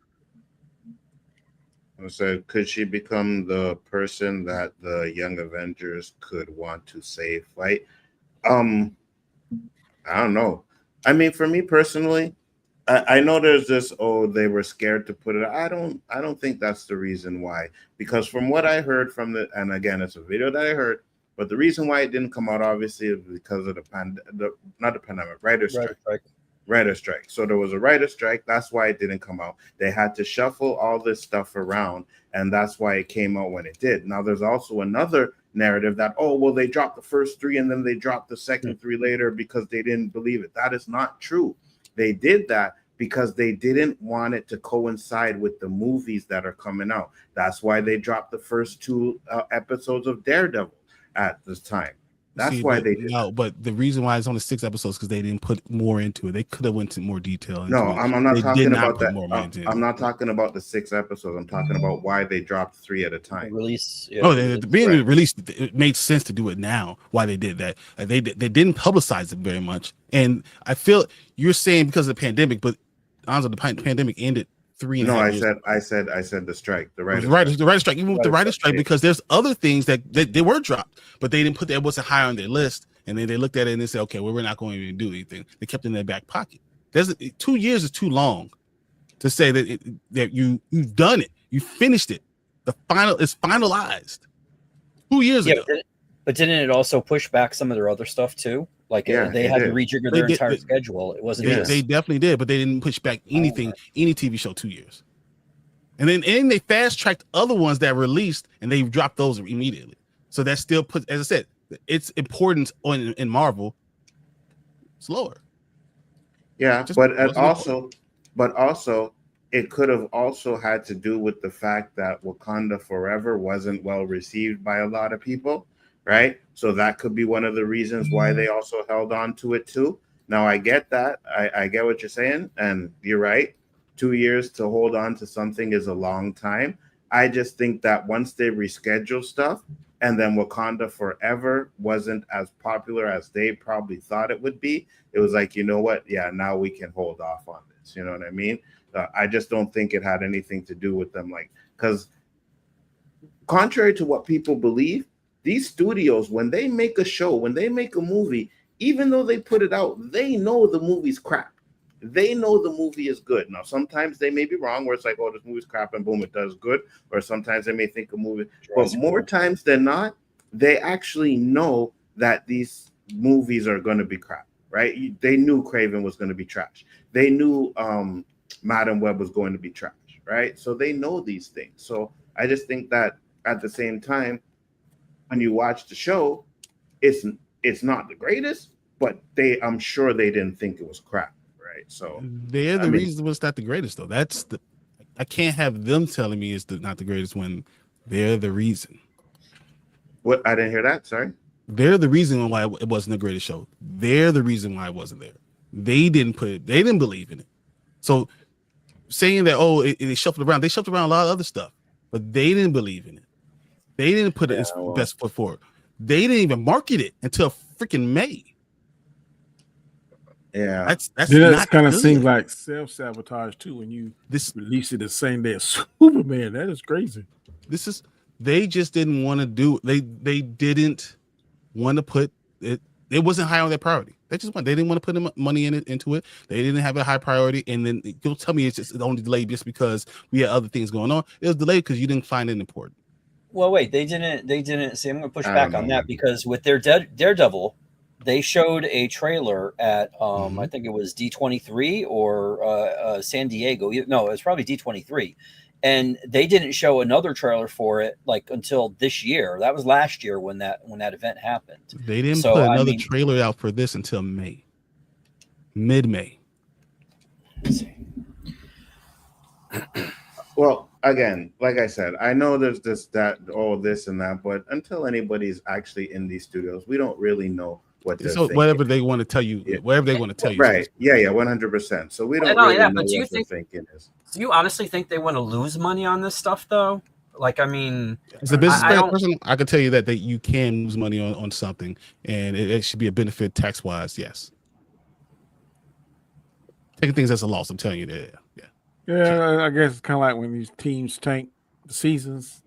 So could she become the person that the Young Avengers could want to save, right? I don't know. I mean, for me personally, I know there's this, they were scared to put it. I don't think that's the reason why. Because from what I heard and again, it's a video that I heard, but the reason why it didn't come out obviously is because of writer's strike. So there was a writer's strike. That's why it didn't come out. They had to shuffle all this stuff around, and that's why it came out when it did. Now there's also another narrative that, they dropped the first 3 and then they dropped the second 3 later because they didn't believe it. That is not true. They did that because they didn't want it to coincide with the movies that are coming out. That's why they dropped the first 2 episodes of Daredevil at this time. That's why they did. No, but the reason why it's only 6 episodes because they didn't put more into it. They could have went into more detail. No, I'm not talking about that. I'm not talking about the 6 episodes. I'm talking about why they dropped 3 at a time. Release. Being released, it made sense to do it now. Why they did that? They didn't publicize it very much, and I feel you're saying because of the pandemic, but honestly, the pandemic ended 3.5 years. I said the strike, the writer's strike. Even with the writer's strike, because there's other things that they were dropped, but they didn't put that wasn't high on their list, and then they looked at it and they said, okay, well, we're not going to do anything. They kept it in their back pocket. 2 years is too long to say that you've done it, you finished it. The final is finalized 2 years ago. But didn't it also push back some of their other stuff too? Like they had to rejigger their entire schedule. It wasn't. They definitely did, but they didn't push back anything, any TV show 2 years. And then they fast tracked other ones that released, and they dropped those immediately. So that still puts, as I said, its importance in Marvel slower. Yeah, but also, it could have also had to do with the fact that Wakanda Forever wasn't well received by a lot of people. Right, so that could be one of the reasons why they also held on to it too. Now I get that, I get what you're saying, and you're right. 2 years to hold on to something is a long time. I just think that once they reschedule stuff, and then Wakanda Forever wasn't as popular as they probably thought it would be, it was like, you know what? Yeah, now we can hold off on this. You know what I mean? I just don't think it had anything to do with them, because contrary to what people believe, these studios, when they make a show, when they make a movie, even though they put it out, they know the movie's crap. They know the movie is good. Now, sometimes they may be wrong, where it's like, this movie's crap, and boom, it does good. Or sometimes they may think a movie, but more times than not, they actually know that these movies are going to be crap, right? They knew Craven was going to be trash. They knew Madam Web was going to be trash, right? So they know these things. So I just think that at the same time, when you watch the show, it's not the greatest, but I'm sure they didn't think it was crap, right? So they're the reason it's not the greatest, though. I can't have them telling me it's not the greatest when they're the reason. What? I didn't hear that. Sorry. They're the reason why it wasn't the greatest show. They're the reason why it wasn't there. They didn't believe in it. So saying that they shuffled around a lot of other stuff, but they didn't believe in it. They didn't put its best foot forward. They didn't even market it until freaking May. Yeah, that kind of seems like self-sabotage too. When you release it the same day as Superman, that is crazy. They just didn't want to do. They didn't want to put it. It wasn't high on their priority. They didn't want to put money into it. They didn't have a high priority. And then you'll tell me it's only delayed just because we had other things going on. It was delayed because you didn't find it important. Well, wait, they didn't see. I'm going to push I back don't on know. that because with their Daredevil, they showed a trailer at I think it was D23 or San Diego. No, it was probably D23, and they didn't show another trailer for it like until this year. That was last year when that event happened. They didn't put another trailer out for this until May, mid-May. Let's see. Well, again, like I said, I know there's this, that, all this and that, but until anybody's actually in these studios, we don't really know what they're thinking. Whatever they want to tell you, whatever they want to tell you. Right. Yeah, 100%. So we don't really know what their thinking is. Do you honestly think they want to lose money on this stuff, though? Like, I mean, as a business person, I can tell you that you can lose money on something, and it should be a benefit tax-wise, yes. Taking things as a loss, I'm telling you that, yeah. Yeah, I guess it's kind of like when these teams tank the seasons.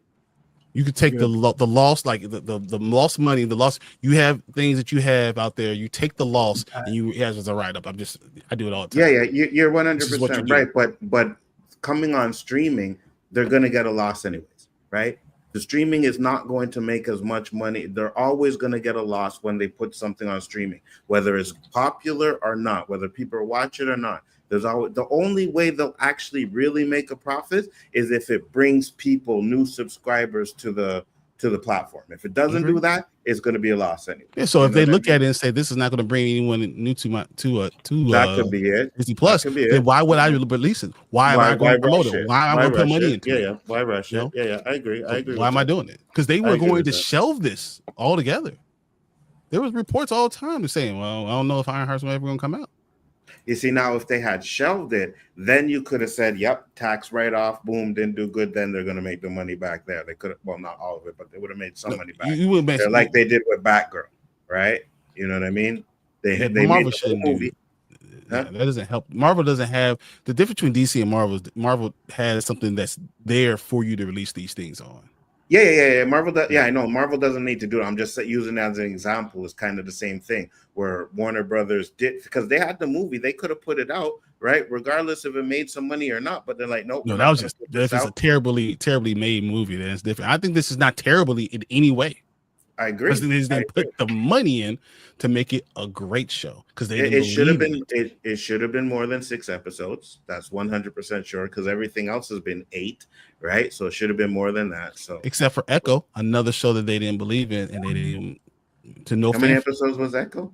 You could take the loss, like the lost money, the loss. You have things that you have out there. You take the loss, and you as a write up. I do it all the time. Yeah, you're 100% right. But coming on streaming, they're gonna get a loss anyways, right? The streaming is not going to make as much money. They're always going to get a loss when they put something on streaming, whether it's popular or not, whether people watch it or not. There's always, the only way they'll actually really make a profit is if it brings people, new subscribers to the platform. If it doesn't do that, it's going to be a loss anyway. Yeah. So if they look at it and say this is not going to bring anyone new to that could be it. Disney Plus, then why would I release it? Why am I going to promote it? Why am I going to put money into it? Yeah. Why rush it? Yeah. I agree. Why am I doing it? Because they were going to shelve this altogether. There was reports all the time saying, well, I don't know if Ironheart's ever going to come out. You see, now if they had shelved it, then you could have said, yep, tax write-off, boom, didn't do good, then they're going to make the money back there. They could have, well, not all of it, but they would have made some money back. They're like they did with Batgirl, right? You know what I mean? They Marvel made the movie. That doesn't help. Marvel doesn't have the difference between DC and Marvel. Marvel has something that's there for you to release these things on. Yeah. Marvel, I know Marvel doesn't need to do it. I'm just using it as an example. It's kind of the same thing where Warner Brothers did, because they had the movie, they could have put it out, right? Regardless if it made some money or not. But they're like, nope. No, that was just a terribly made movie. That's different. I think this is not terribly in any way. I agree. Because they didn't put the money in to make it a great show. Because it should have been it should have been more than 6 episodes. That's 100% sure. Because everything else has been 8, right? So it should have been more than that. So except for Echo, another show that they didn't believe in, and they didn't to no. How many episodes was Echo?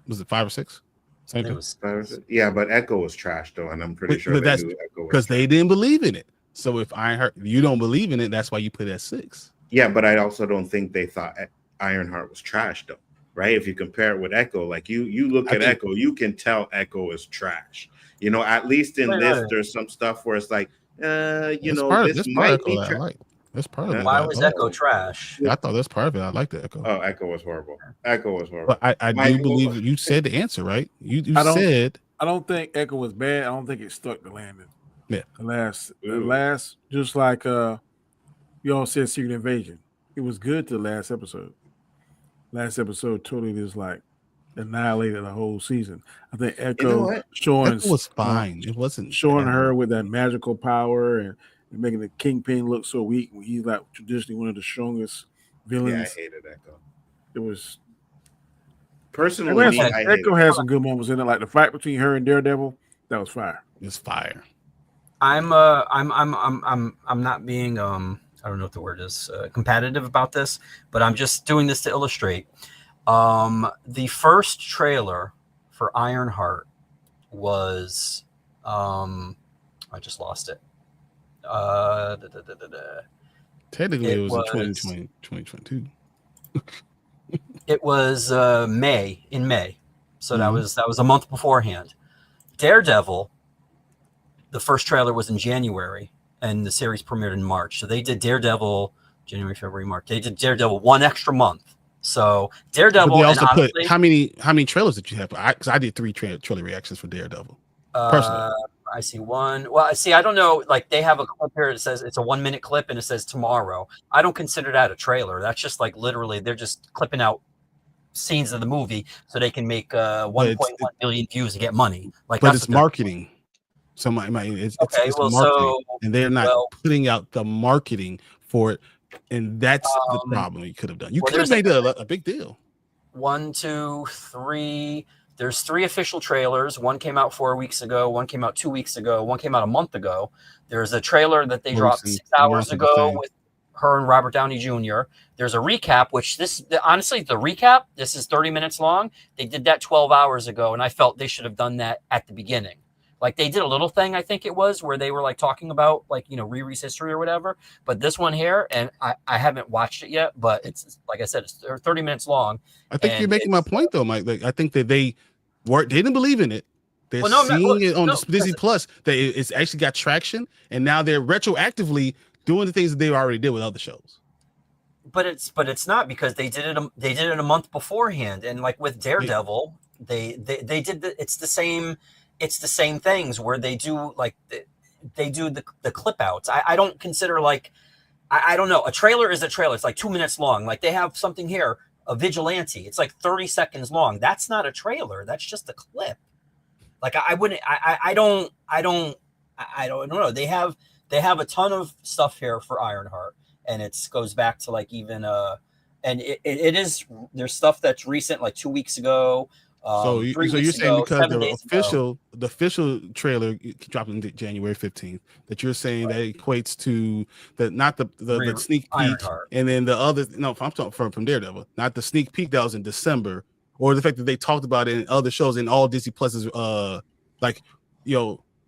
Was it 5 or 6? Same thing. 5 or 6. Yeah, but Echo was trash though, and I'm pretty sure that's because they didn't believe in it. So if Ironheart, you don't believe in it, that's why you put it at 6. Yeah, but I also don't think they thought Ironheart was trash though, right? If you compare it with Echo, like you look at Echo, you can tell Echo is trash. You know, at least in this, there's some stuff where it's like, this might be trash. That's part of it. Why was Echo trash? I thought that's part of it. I like the Echo. Oh, Echo was horrible. But I do believe that you said the answer, right? You said. I don't think Echo was bad. I don't think it stuck the landing. Yeah. The last, just like you all said, Secret Invasion. It was good to the last episode. Last episode totally just like annihilated the whole season. I think Echo showing Echo was fine. It wasn't showing her with that magical power and making the Kingpin look so weak when he's like traditionally one of the strongest villains. Yeah, I hated Echo. It was personally. Echo had some good moments in it, like the fight between her and Daredevil. That was fire. It's fire. I'm not being I don't know what the word is, competitive about this, but I'm just doing this to illustrate. The first trailer for Ironheart was, I just lost it. Technically, it was 2022. It was in May. So that was a month beforehand. Daredevil, the first trailer was in January. And the series premiered in March. So they did Daredevil January, February, March. They did Daredevil 1 extra month. So Daredevil. But they also put how many trailers did you have? Because I did 3 trailer reactions for Daredevil. Personally, I see 1. Well, I don't know. Like they have a clip here that says it's a 1-minute clip and it says tomorrow. I don't consider that a trailer. That's just like literally they're just clipping out scenes of the movie so they can make But 1.1 million views and get money. Like, but that's it's what they're marketing. So it's Okay, it's well, marketing, so and they're not well, putting out the marketing for it, and that's the um, problem. You could have done. You well, could have there's made a big deal. 1, 2, 3. There's 3 official trailers. One came out 4 weeks ago. One came out 2 weeks ago. One came out a month ago. There's a trailer that they dropped And 6 the hours month of the ago same. with her and Robert Downey Jr. There's a recap, which honestly, the recap, this is 30 minutes long. They did that 12 hours ago, and I felt they should have done that at the beginning. Like, they did a little thing, I think it was, where they were like talking about like, Riri's history or whatever. But this one here, and I haven't watched it yet, but it's, like I said, it's 30 minutes long. I think you're making my point though, Mike. Like, I think that they didn't believe in it. They're seeing it on Disney Plus. It's actually got traction, and now they're retroactively doing the things that they already did with other shows. But it's not, because they did it a month beforehand, and like with Daredevil, they did it's the same things where they do like they do the clip outs. I don't consider, like, I don't know, a trailer is a trailer. It's like 2 minutes long. Like, they have something here, a vigilante. It's like 30 seconds long. That's not a trailer. That's just a clip. Like, I don't know. They have a ton of stuff here for Ironheart, and it goes back to like even and it is, there's stuff that's recent, like 2 weeks ago. So you're saying because the official trailer dropped on January 15th, that you're saying that equates to not the sneak peek, Ironheart. and then the other, no, I'm talking from Daredevil, not the sneak peek that was in December, or the fact that they talked about it in other shows in all Disney Pluses, like,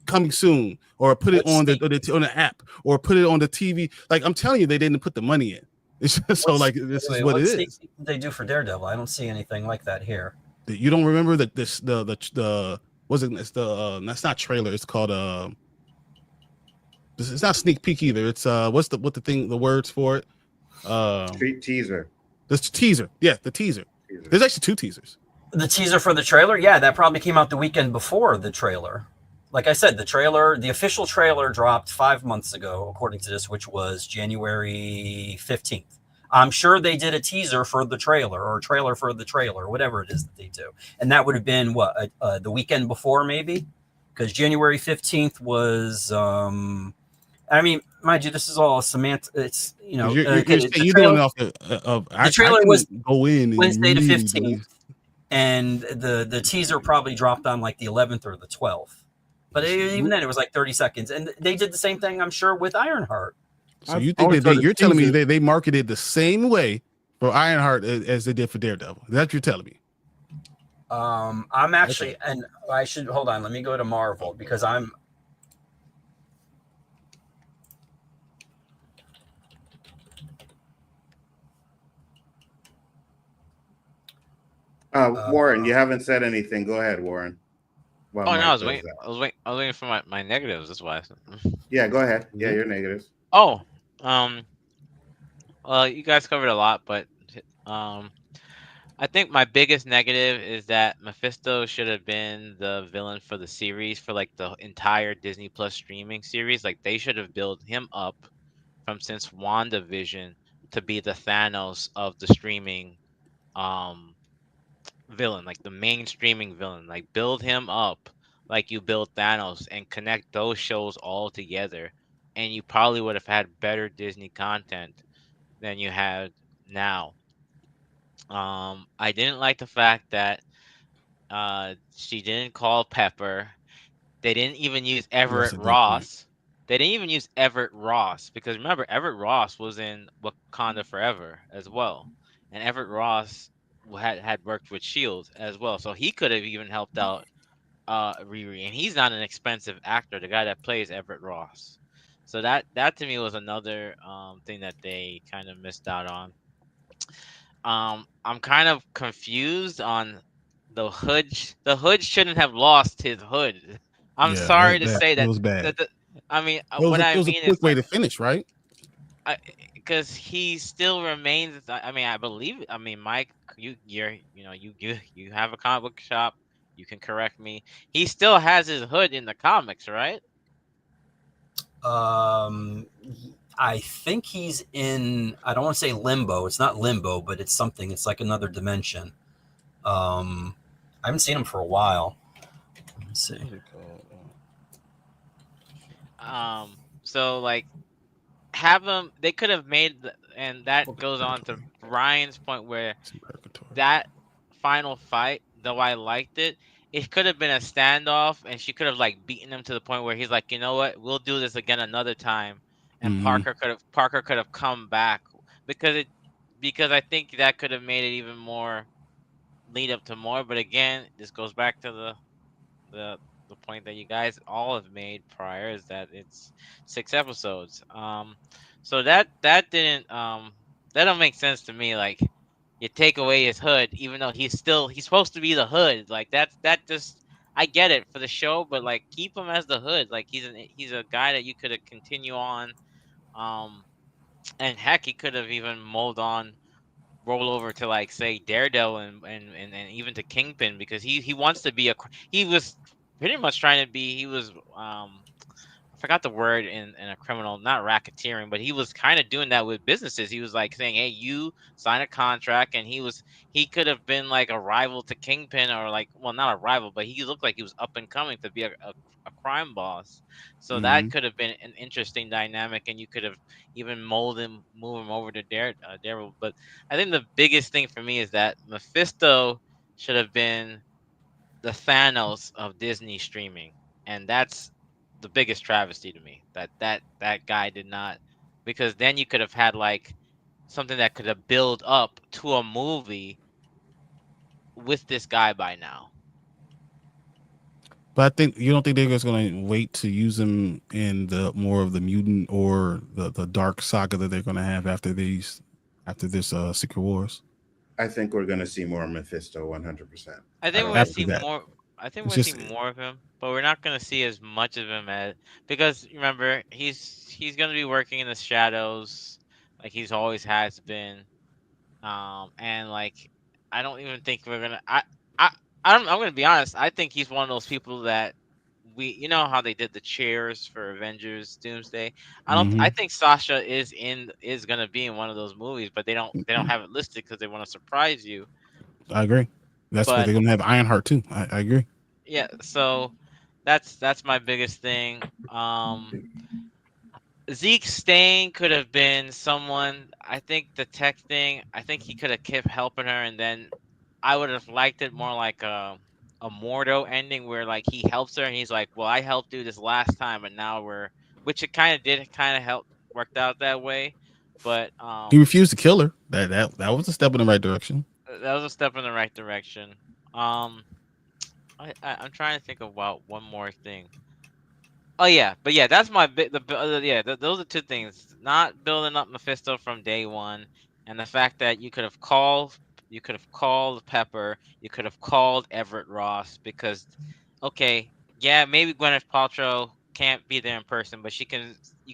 coming soon, or put it on the app, or put it on the TV. Like, I'm telling you, they didn't put the money in. It's just, so like, this is what it is. What they do for Daredevil? I don't see anything like that here. You don't remember that was it? It's that's not trailer. It's called it's not sneak peek either. It's what's the words for it? Street teaser. The teaser. Yeah, the teaser. There's actually 2 teasers. The teaser for the trailer, yeah, that probably came out the weekend before the trailer. Like I said, the official trailer dropped 5 months ago, according to this, which was January 15th. I'm sure they did a teaser for the trailer, or a trailer for the trailer, whatever it is that they do. And that would have been the weekend before, maybe? Because January 15th was, I mean, mind you, this is all semantic. It's, you're doing off the trailer was go in Wednesday the 15th, and the teaser probably dropped on like the 11th or the 12th. But even then, it was like 30 seconds. And they did the same thing, I'm sure, with Ironheart. So you think that you're telling me they marketed the same way for Ironheart as they did for Daredevil? That's what you're telling me. I'm actually, and I should, hold on, let me go to Marvel, because I'm. Warren, you haven't said anything. Go ahead, Warren. No, I was waiting for my negatives. That's why. Yeah, go ahead. Yeah, your negatives. Oh, well, you guys covered a lot, but I think my biggest negative is that Mephisto should have been the villain for the series, for like the entire Disney Plus streaming series. Like, they should have built him up since WandaVision to be the Thanos of the streaming villain, like the main streaming villain. Like, build him up like you build Thanos, and connect those shows all together, and you probably would have had better Disney content than you have now. I didn't like the fact that she didn't call Pepper. They didn't even use Everett Ross. They didn't even use Everett Ross, because remember, Everett Ross was in Wakanda Forever as well, and Everett Ross had worked with Shield as well, so he could have even helped out Riri, and he's not an expensive actor, the guy that plays Everett Ross. So that to me was another thing that they kind of missed out on. I'm kind of confused on the hood. The hood shouldn't have lost his hood. I'm sorry to say that. It was bad. I mean, it was a quick way to finish, right? Because he still remains. I mean, I believe. I mean, Mike, you have a comic book shop. You can correct me. He still has his hood in the comics, right? I think he's in, I don't want to say limbo. It's not limbo, but it's something. It's like another dimension. I haven't seen him for a while. Let me see. What's it called? So like have them. They could have made, and that goes on to Ryan's point where that final fight, though I liked it, it could have been a standoff, and she could have like beaten him to the point where he's like, you know what, we'll do this again another time, and Mhm. Parker could have come back because I think that could have made it even more lead up to more. But again, this goes back to the the point that you guys all have made prior is that it's 6 episodes. So that didn't that don't make sense to me. Like you take away his hood, even though he's supposed to be the hood. Like that just I get it for the show, but like keep him as the hood. Like he's a guy that you could have continue on. Um, and heck, he could have even molded on roll over to like say Daredevil and even to Kingpin because he wants to be he was pretty much trying to be he was I forgot the word in a criminal, not racketeering, but he was kind of doing that with businesses. He was like saying, "Hey, you sign a contract," and he could have been like a rival to Kingpin or like well, not a rival, but he looked like he was up and coming to be a crime boss. So that Mhm. could have been an interesting dynamic, and you could have even move him over to Daredevil. But I think the biggest thing for me is that Mephisto should have been the Thanos of Disney streaming, and that's the biggest travesty to me. That guy did not, because then you could have had like something that could have built up to a movie with this guy by now. But I think you don't think they're just going to wait to use him in the more of the mutant or the dark saga that they're going to have after this Secret Wars. I think we're going to see more Mephisto 100%. I think we're gonna After see that, more. I think we're it's gonna see just more of him, but we're not gonna see as much of him as because remember he's gonna be working in the shadows like he's always has been. And like I don't even think we're gonna. I I'm gonna be honest. I think he's one of those people that you know how they did the chairs for Avengers Doomsday. I mhm. think Sasha is gonna be in one of those movies, but they don't have it listed because they want to surprise you. I agree. That's what But they're going to have Ironheart too. I agree. yeah, so that's my biggest thing. Zeke staying could have been someone. I think the tech thing. I think he could have kept helping her, and then I would have liked it more like a Mordo ending where like he helps her and he's like, "Well, I helped you this last time, and now which it kind of did kind of help worked out that way, but He refused to kill her. That was a step in the right direction. that was a step in the right direction. Um, I'm trying to think about one more thing. Oh yeah, but yeah, that's my yeah. Those are two things: not building up Mephisto from day one, and the fact that you could have called Pepper, you could have called Everett Ross because, okay, yeah, maybe Gwyneth Paltrow can't be there in person, but you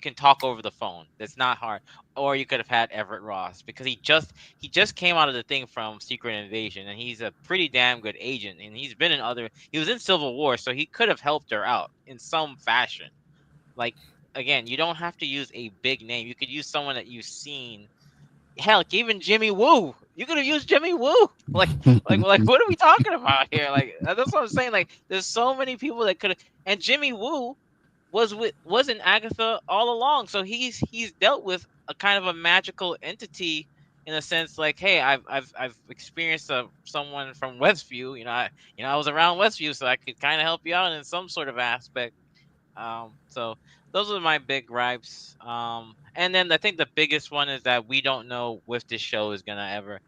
can talk over the phone. That's not hard. Or you could have had Everett Ross because he just came out of the thing from Secret Invasion, and he's a pretty damn good agent, and he was in Civil War, so he could have helped her out in some fashion. Like again, you don't have to use a big name. You could use someone that you've seen. Hell, even Jimmy Woo. You could have used Jimmy Woo. Like what are we talking about here? Like that's what I'm saying. Like there's so many people that could have, and Jimmy Woo was in Agatha all along. So he's dealt with a kind of a magical entity in a sense. Like, hey, I've experienced someone from Westview. I was around Westview, so I could kind of help you out in some sort of aspect. So those are my big gripes. And then I think the biggest one is that we don't know if this show is gonna ever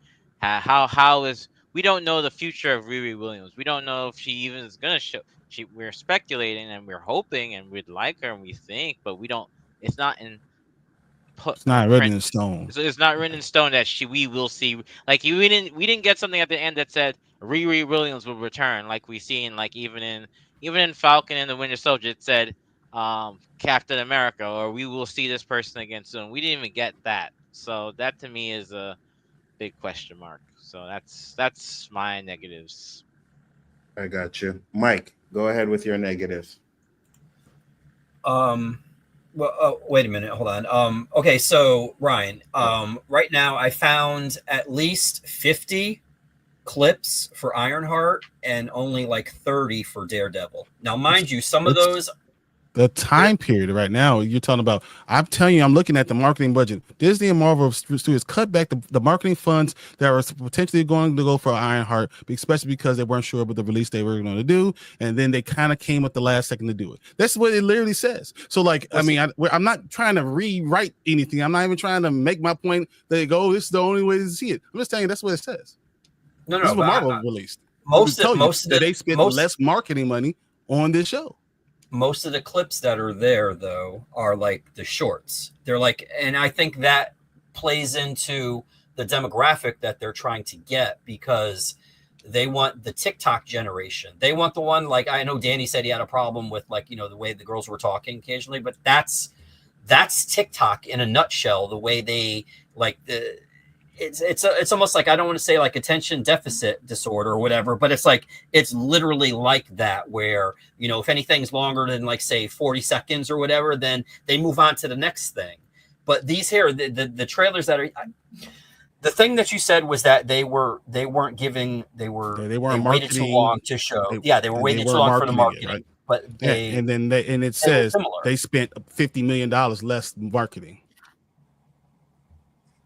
how is we don't know the future of Riri Williams. We don't know if she even is gonna show. We're speculating and we're hoping and we'd like her and we think, but we don't. It's not in put It's not written print. in stone. It's not written in stone that we will see. Like we didn't get something at the end that said Riri Williams will return. Like we seen like even in Falcon and the Winter Soldier it said Captain America or we will see this person again soon. We didn't even get that. So that to me is a big question mark. So that's my negatives. I got you. Mike, go ahead with your negatives. Well, wait a minute, hold on. Okay, so Ryan, right now I found at least 50 clips for Ironheart and only like 30 for Daredevil. Now, mind you, some of those. The time period right now you're talking about, I'm telling you, I'm looking at the marketing budget. Disney and Marvel Studios cut back the marketing funds that were potentially going to go for Ironheart, especially because they weren't sure about the release they were going to do, and then they kind of came at the last second to do it. That's what it literally says. So, like, I mean, I'm not trying to rewrite anything. I'm not even trying to make my point that this is the only way to see it. I'm just telling you that's what it says. No, this is what Marvel released. Most of they spent less marketing money on this show. Most of the clips that are there, though, are like the shorts. They're like, and I think that plays into the demographic that they're trying to get, because they want the TikTok generation. They want the one, like, I know Danny said he had a problem with, like, you know, the way the girls were talking occasionally, but that's TikTok in a nutshell. The way they like it's almost like, I don't want to say like attention deficit disorder or whatever, but it's like, it's literally like that, where, you know, if anything's longer than like, say 40 seconds or whatever, then they move on to the next thing. But these here, the trailers that are, the thing that you said was that they weren't waited too long to show. They were waiting too long for the marketing. Right? But it says they spent $50 million less marketing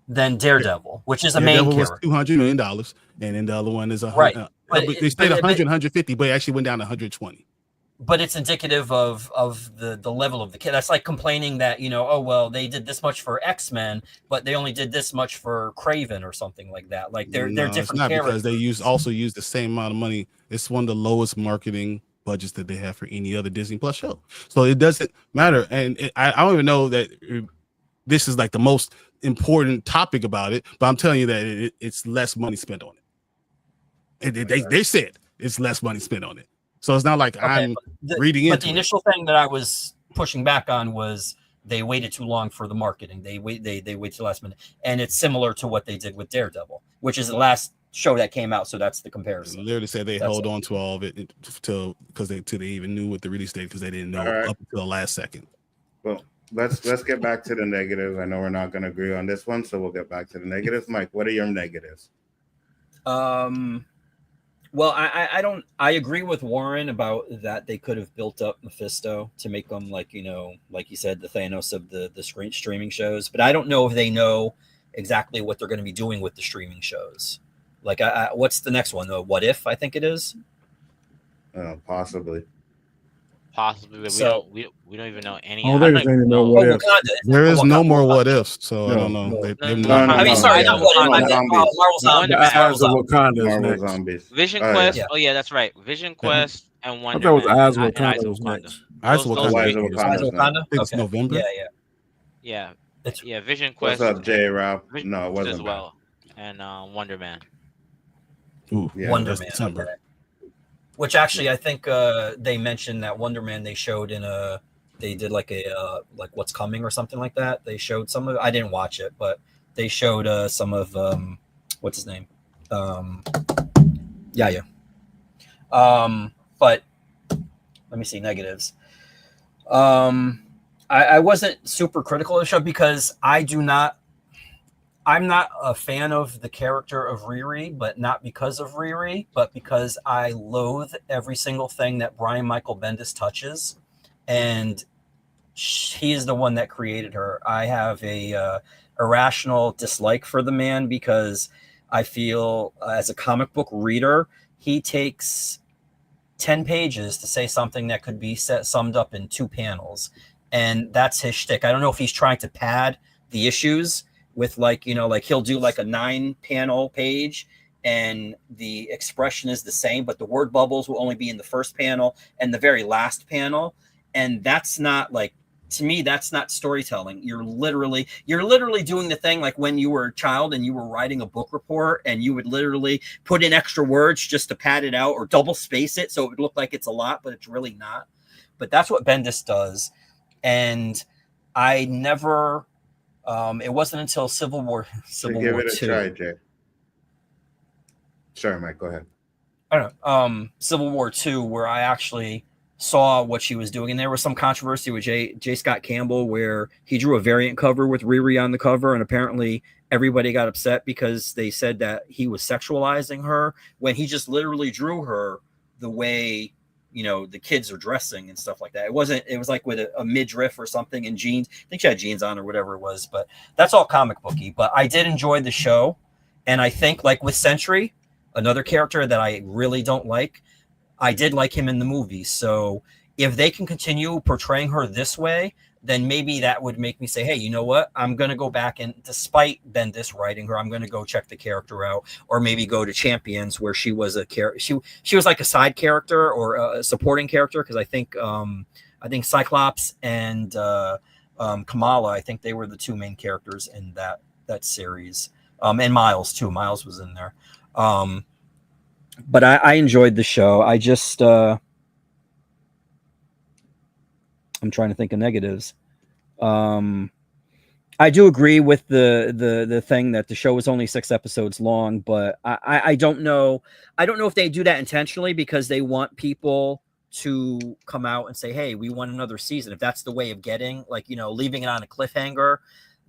than Daredevil, which is a main character. Was $200 million, and then the other one is right. They stayed 150, but it actually went down to 120. But it's indicative of the level of the kid. That's like complaining that, you know, oh well, they did this much for X-Men, but they only did this much for Kraven or something like that. Like they're different it's not characters. Because they also use the same amount of money. It's one of the lowest marketing budgets that they have for any other Disney Plus show. So it doesn't matter. And I don't even know that this is like the most important topic about it, but I'm telling you that it's less money spent on it. They said it's less money spent on it. So it's not like I'm reading into it. But the initial thing that I was pushing back on was they waited too long for the marketing. They wait till the last minute. And it's similar to what they did with Daredevil, which is the last show that came out. So that's the comparison. They literally said they held on to all of it till they even knew what the release date, because they didn't know up until the last second. Well, let's get back to the negatives. I know we're not going to agree on this one, so we'll get back to the negatives. Mike, what are your negatives? Well, I agree with Warren about that. They could have built up Mephisto to make them, like, you know, like you said, the Thanos of the streaming shows. But I don't know if they know exactly what they're going to be doing with the streaming shows. Like, what's the next one? What If, I think it is. Possibly, but we don't even know any. I don't even know what if. There is no more what ifs, so I don't know. Marvel Zombies. The Eyes of Wakanda is Marvel next. Zombies. Vision Quest. Oh yeah, that's right. Vision Quest and Wonder I thought it was Man. Eyes of And Wakanda was next. Eyes of Wakanda. Eyes of Wakanda? It's November. Yeah. Vision What's Quest. up, J. Rob? Vision No, it Quest wasn't as well. And Wonder Man. Ooh, Yeah, Wonder that's Man. December. Okay. Which actually, I think they mentioned that Wonder Man they showed they did like a like What's Coming or something like that. They showed some of it. I didn't watch it, but they showed some of what's his name? Yeah. But let me see negatives. I wasn't super critical of the show because I'm not a fan of the character of Riri, but not because of Riri, but because I loathe every single thing that Brian Michael Bendis touches. And he is the one that created her. I have a irrational dislike for the man because I feel as a comic book reader, he takes 10 pages to say something that could be summed up in 2 panels. And that's his shtick. I don't know if he's trying to pad the issues with, like, you know, like he'll do like a 9-panel page and the expression is the same, but the word bubbles will only be in the first panel and the very last panel. And that's not, like, to me, that's not storytelling. You're literally doing the thing like when you were a child and you were writing a book report and you would literally put in extra words just to pad it out or double space it so it would look like it's a lot, but it's really not. But that's what Bendis does. And I never... it wasn't until Civil War give War it a 2. try, Jay. Sorry, Mike, go ahead. I don't know, Civil War 2, where I actually saw what she was doing. And there was some controversy with J. Scott Campbell where he drew a variant cover with Riri on the cover. And apparently everybody got upset because they said that he was sexualizing her when he just literally drew her the way, you know, the kids are dressing and stuff like that. It was like with a midriff or something and jeans. I think she had jeans on or whatever it was, but that's all comic booky. But I did enjoy the show. And I think, like with Sentry, another character that I really don't like, I did like him in the movie. So if they can continue portraying her this way, then maybe that would make me say, hey, you know what? I'm going to go back and, despite Bendis writing her, I'm going to go check the character out, or maybe go to Champions where she was a character. She was like a side character or a supporting character. Cause I think Cyclops and Kamala, I think they were the two main characters in that series. And Miles too. Miles was in there. But I enjoyed the show. I just, I'm trying to think of negatives. I do agree with the thing that the show was only 6 episodes long, but I don't know. I don't know if they do that intentionally because they want people to come out and say, hey, we want another season. If that's the way of getting, like, you know, leaving it on a cliffhanger.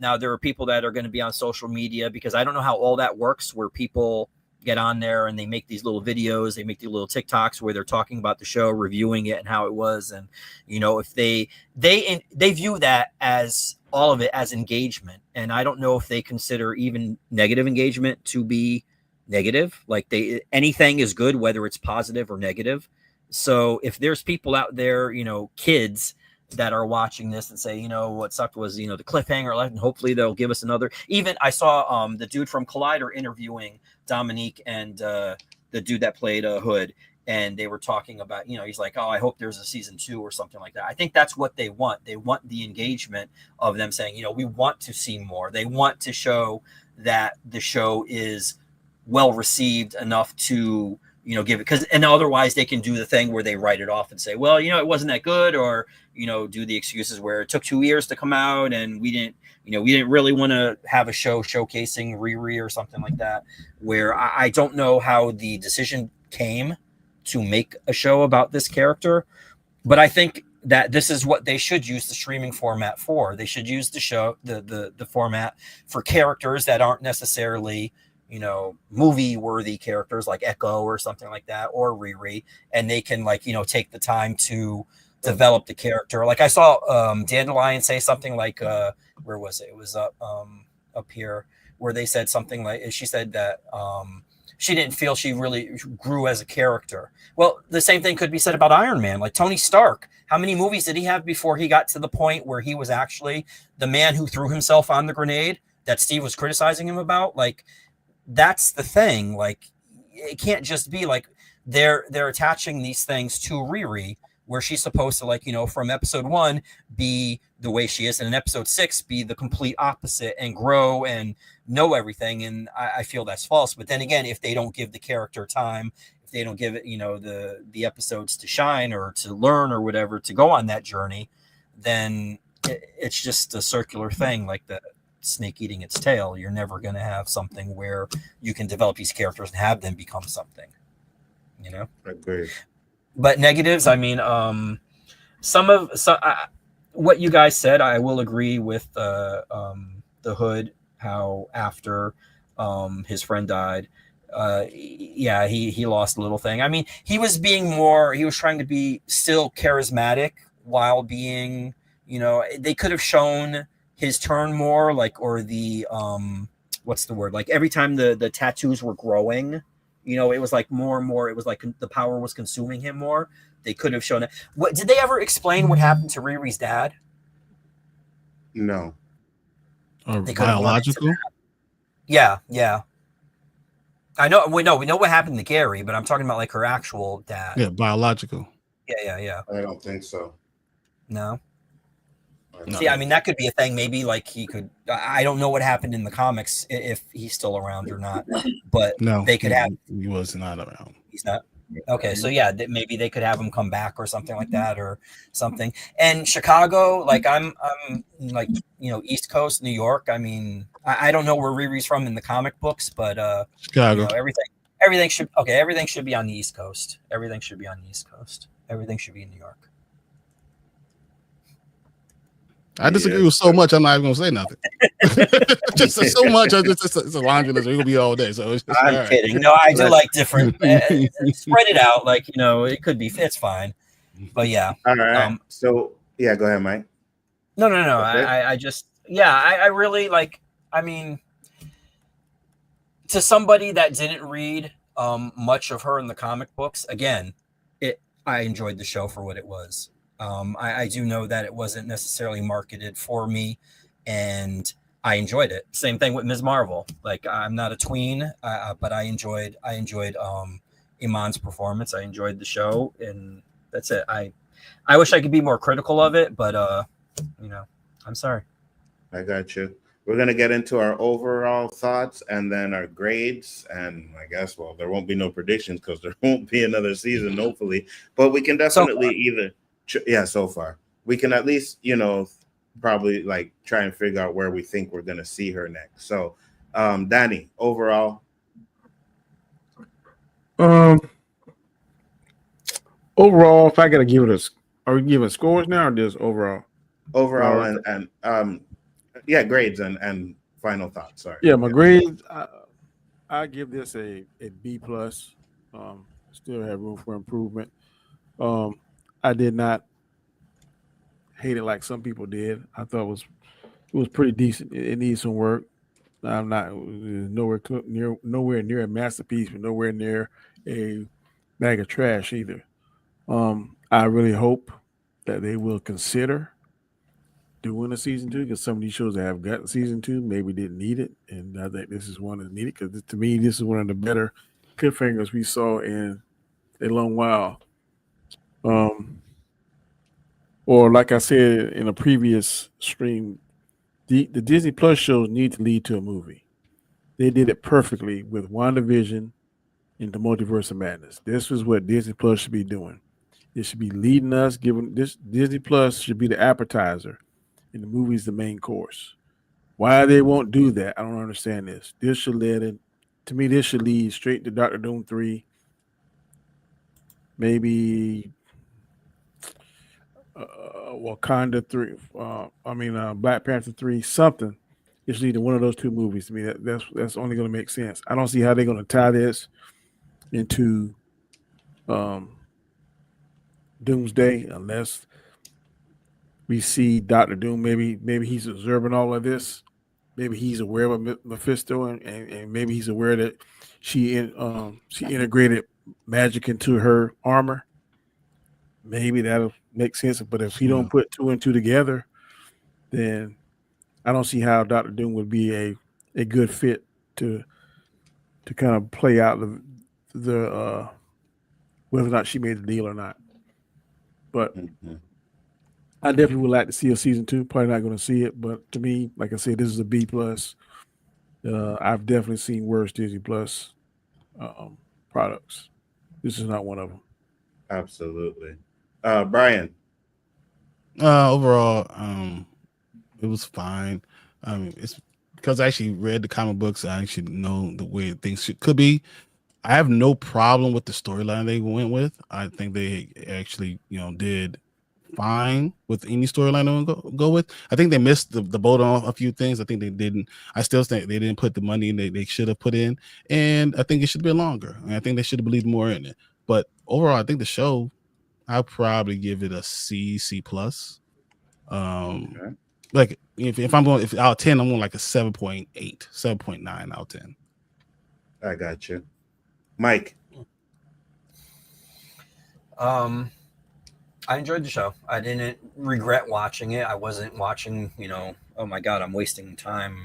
Now, there are people that are going to be on social media, because I don't know how all that works, where people get on there and they make these little videos, they make these little TikToks where they're talking about the show, reviewing it and how it was. And, you know, if they view that as all of it as engagement. And I don't know if they consider even negative engagement to be negative. Like, anything is good, whether it's positive or negative. So if there's people out there, you know, kids that are watching this and say, you know, what sucked was, you know, the cliffhanger left, and hopefully they'll give us another. Even I saw the dude from Collider interviewing Dominique and the dude that played Hood, and they were talking about, you know, he's like, oh, I hope there's a season 2 or something like that. I think that's what they want. They want the engagement of them saying, you know, we want to see more. They want to show that the show is well received enough to, you know, give it, because, and otherwise they can do the thing where they write it off and say, well, you know, it wasn't that good, or, you know, do the excuses where it took 2 years to come out and we didn't really want to have a show showcasing Riri or something like that, where I don't know how the decision came to make a show about this character, but I think that this is what they should use the streaming format for. They should use the show, the format for characters that aren't necessarily, you know, movie worthy characters like Echo or something like that, or Riri, and they can, like, you know, take the time to develop the character. Like, I saw Dandelion say something like, where was it? It was up here, where they said something like, she said that she didn't feel she really grew as a character. Well, the same thing could be said about Iron Man. Like Tony Stark, how many movies did he have before he got to the point where he was actually the man who threw himself on the grenade that Steve was criticizing him about? Like, that's the thing. Like, it can't just be like they're attaching these things to Riri, where she's supposed to, like, you know, from episode 1 be the way she is, and in episode 6 be the complete opposite and grow and know everything. And I feel that's false. But then again, if they don't give the character time, if they don't give it, you know, the episodes to shine or to learn or whatever, to go on that journey, then it's just a circular thing, like the snake eating its tail. You're never going to have something where you can develop these characters and have them become something, you know? I agree. But negatives, I mean, what you guys said, I will agree with the Hood, how after his friend died, yeah, he lost a little thing. I mean, he was trying to be still charismatic while being, you know, they could have shown his turn more, like, or the what's the word? Like, every time the tattoos were growing, you know, it was like more and more, it was like the power was consuming him more. They could have shown it. What did they ever explain what happened to Riri's dad? No. Or They could have gone into biological? that. Yeah. I know we know what happened to Gary, but I'm talking about like her actual dad. Yeah, biological. Yeah. I don't think so. No. No. See, I mean, that could be a thing. Maybe like he could. I don't know what happened in the comics, if he's still around or not. But No, they could have. He was not around. He's not. Okay, so yeah, maybe they could have him come back or something like that, or something. And Chicago, like I'm like, you know, East Coast, New York. I mean, I don't know where Riri's from in the comic books, but Chicago. you know, everything should be on the East Coast. Everything should be on the East Coast. Everything should be in New York. I disagree with so much. I'm not even gonna say nothing. Just so much. It's a laundry list. We're gonna be all day. So it's just, I'm kidding. No, I do like different. Spread it out. Like, it could be. It's fine. But yeah. All right. So yeah, go ahead, Mike. No. I just, I really like. I mean, to somebody that didn't read much of her in the comic books, again, I enjoyed the show for what it was. I do know that it wasn't necessarily marketed for me, and I enjoyed it. Same thing with Ms. Marvel. Like, I'm not a tween, but I enjoyed Iman's performance. I enjoyed the show, and that's it. I wish I could be more critical of it, but I'm sorry. I got you. We're going to get into our overall thoughts and then our grades. And I guess, well, there won't be no predictions because there won't be another season, hopefully. But we can definitely so far. We can at least, probably like try and figure out where we think we're going to see her next. So, Danny, overall. Overall, if I got to give it are we giving scores now or just overall? Overall and grades and final thoughts. Sorry. Yeah, my grades. I give this a B plus. Still have room for improvement. I did not hate it like some people did. I thought it was pretty decent. It needs some work. I'm not nowhere near a masterpiece, but nowhere near a bag of trash either. I really hope that they will consider doing a season 2, because some of these shows that have gotten season 2 maybe didn't need it, and I think this is one that's needed, because to me this is one of the better cliffhangers we saw in a long while. Or like I said in a previous stream, the Disney Plus shows need to lead to a movie. They did it perfectly with WandaVision and the Multiverse of Madness. This is what Disney Plus should be doing. It should be leading us, giving this Disney Plus should be the appetizer, and the movie is the main course. Why they won't do that, I don't understand this. This should this should lead straight to Doctor Doom 3, maybe Wakanda 3, Black Panther 3, something. It should lead to one of those two movies. To me, that's only going to make sense. I don't see how they're going to tie this into Doomsday unless we see Doctor Doom. Maybe he's observing all of this. Maybe he's aware of Mephisto, and maybe he's aware that she integrated magic into her armor. Maybe that'll make sense. But if he don't put 2 and 2 together, then I don't see how Doctor Doom would be a good fit to kind of play out the whether or not she made the deal or not. But I definitely would like to see a season 2. Probably not going to see it, but to me, like I said, this is a B plus. I've definitely seen worse Disney Plus products. This is not one of them. Absolutely. Brian. Overall, it was fine. It's because I actually read the comic books. I actually know the way things could be. I have no problem with the storyline they went with. I think they actually, did fine with any storyline they want to go with. I think they missed the boat on a few things. I think they didn't. I still think they didn't put the money they should have put in, and I think it should have been longer. And I think they should have believed more in it. But overall, I think the show, I'll probably give it a C plus. Okay. Like if I'm going out of 10, I'm going like a 7.8, 7.9 out of 10. I got you. Mike. I enjoyed the show. I didn't regret watching it. I wasn't watching, oh my God, I'm wasting time.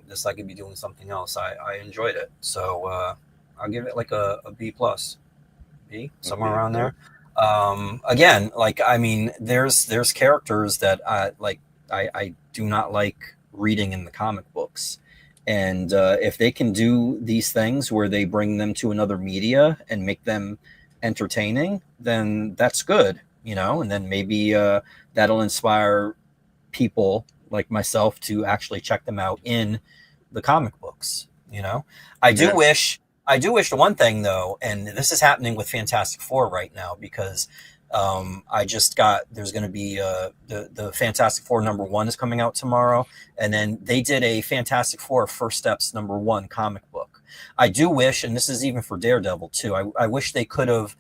This I could be doing something else. I enjoyed it. So I'll give it like a B plus. B, somewhere around there. Again, there's characters that I do not like reading in the comic books. And if they can do these things where they bring them to another media and make them entertaining, then that's good, and then maybe that'll inspire people like myself to actually check them out in the comic books. I do wish the one thing though, and this is happening with Fantastic Four right now, because I just got there's going to be the Fantastic Four #1 is coming out tomorrow, and then they did a Fantastic Four First Steps #1 comic book. I do wish, and this is even for Daredevil too. I wish they could have.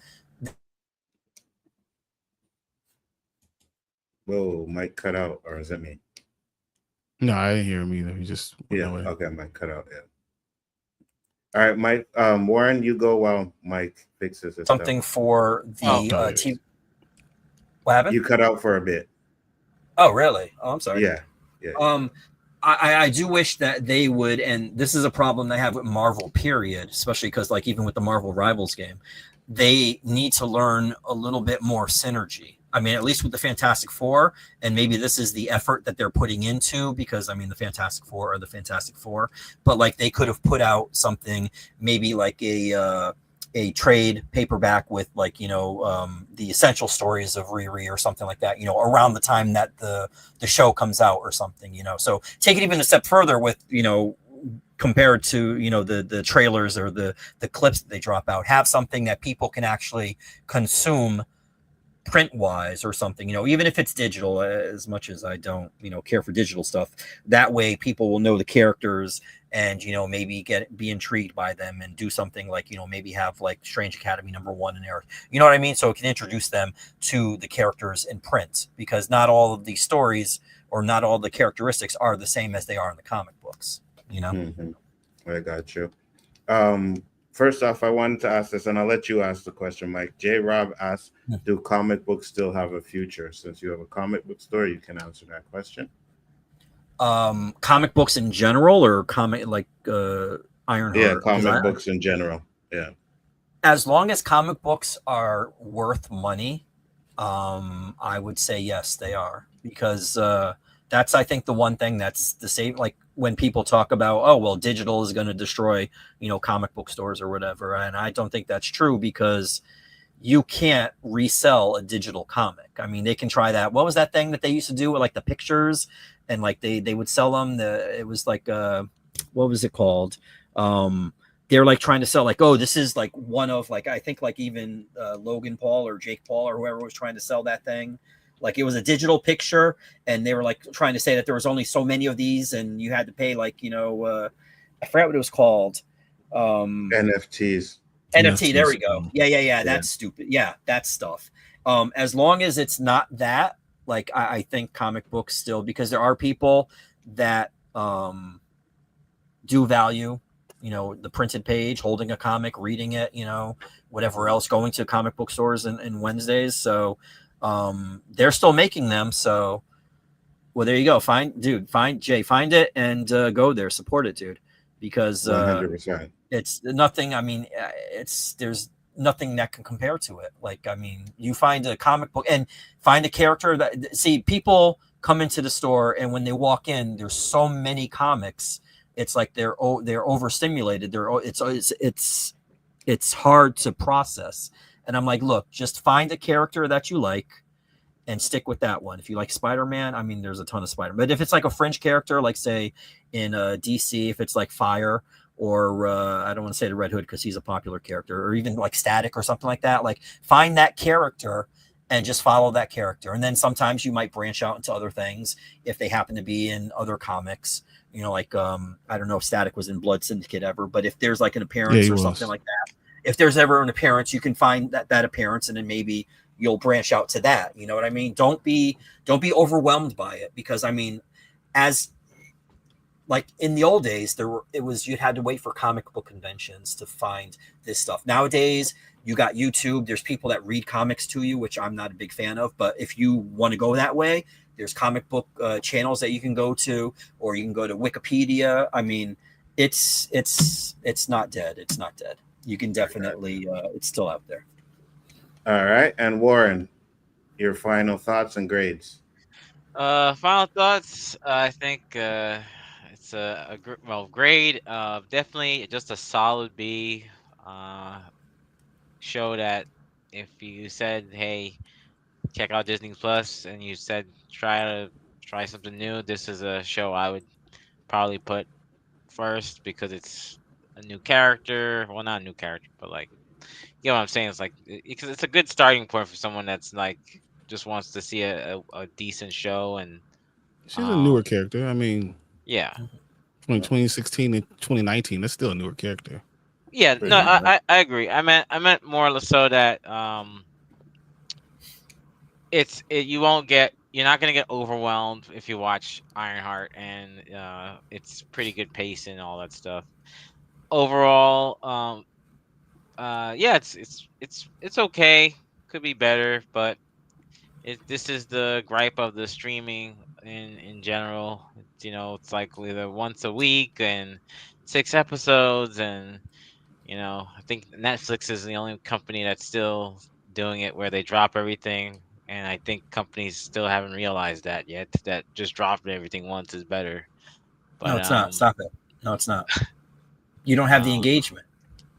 Whoa, Mike cut out, or is it me? No, I didn't hear him either. He just went Yeah. away. Okay, Mike cut out. Yeah. All right, Mike. Warren, you go while Mike fixes it. Something for the TV. What happened? You cut out for a bit. Oh, really? Oh, I'm sorry. Yeah. I do wish that they would, and this is a problem they have with Marvel, period, especially because, like, even with the Marvel Rivals game, they need to learn a little bit more synergy. I mean, at least with the Fantastic Four, and maybe this is the effort that they're putting into, because, I mean, the Fantastic Four are the Fantastic Four, but, like, they could have put out something, maybe like a trade paperback with, like, the essential stories of Riri or something like that, around the time that the show comes out or something, so take it even a step further with, compared to, the trailers or the clips that they drop out, have something that people can actually consume print wise or something, even if it's digital, as much as I don't, care for digital stuff. That way people will know the characters and, maybe be intrigued by them and do something like, maybe have like Strange Academy #1 in there. You know what I mean? So it can introduce them to the characters in print, because not all of the stories or not all the characteristics are the same as they are in the comic books, Mm-hmm. I got you. First off, I wanted to ask this, and I'll let you ask the question, Mike. J. Rob asked, do comic books still have a future? Since you have a comic book store, you can answer that question. Comic books in general, or comic like Ironheart? Yeah, comic books in general. Yeah. As long as comic books are worth money, I would say yes, they are, because that's, I think, the one thing that's the same. Like when people talk about, oh, well, digital is going to destroy, comic book stores or whatever. And I don't think that's true, because you can't resell a digital comic. I mean, they can try that. What was that thing that they used to do with like the pictures, and like they would sell them? It was like, what was it called? They're like trying to sell like, oh, this is like one of, like, I think like even Logan Paul or Jake Paul or whoever was trying to sell that thing. Like it was a digital picture, and they were like trying to say that there was only so many of these, and you had to pay like, I forgot what it was called. NFTs. NFT, there we go. Yeah. That's stupid. Yeah, that stuff. As long as it's not that, like, I think comic books still, because there are people that do value, the printed page, holding a comic, reading it, whatever else, going to comic book stores and Wednesdays. So they're still making them. So, well, there you go. Find it and go there, support it, dude, because 100%. It's nothing. I mean, there's nothing that can compare to it. Like, I mean, you find a comic book and find a character that, see, people come into the store, and when they walk in, there's so many comics. It's like they're overstimulated. It's hard to process. And I'm like, look, just find a character that you like and stick with that one. If you like Spider-Man, I mean, there's a ton of Spider-Man. But if it's like a fringe character, like say in DC, if it's like Fire, or I don't want to say the Red Hood because he's a popular character, or even like Static or something like that, like find that character and just follow that character. And then sometimes you might branch out into other things if they happen to be in other comics. Like I don't know if Static was in Blood Syndicate ever, but if there's like an appearance or something like that, if there's ever an appearance, you can find that appearance, and then maybe you'll branch out to that. You know what I mean? Don't be overwhelmed by it, because I mean, as like in the old days, you had to wait for comic book conventions to find this stuff. Nowadays, you got YouTube. There's people that read comics to you, which I'm not a big fan of. But if you want to go that way, there's comic book channels that you can go to, or you can go to Wikipedia. I mean, it's not dead. It's not dead. You can definitely, it's still out there. All right. And Warren, your final thoughts and grades. Final thoughts. I think it's a grade. Definitely just a solid B. Show that if you said, hey, check out Disney Plus, and you said try something new, this is a show I would probably put first, because it's a new character. Well, not a new character, but like You know what I'm saying? It's like because it's a good starting point for someone that's like just wants to see a decent show and She's a um newer character. I mean, yeah. from 2016 and 2019, that's still a newer character. Yeah, no, Pretty much. I agree. I meant more or less so that you won't you're not gonna get overwhelmed if you watch Ironheart, and it's pretty good pace and all that stuff. Overall, yeah, it's okay. Could be better, but this is the gripe of the streaming in general. It's like either once a week and 6 episodes, and I think Netflix is the only company that's still doing it where they drop everything. And I think companies still haven't realized that yet, that just dropping everything once is better. No, But it's not. Stop it. No, it's not. You don't have the uh, engagement.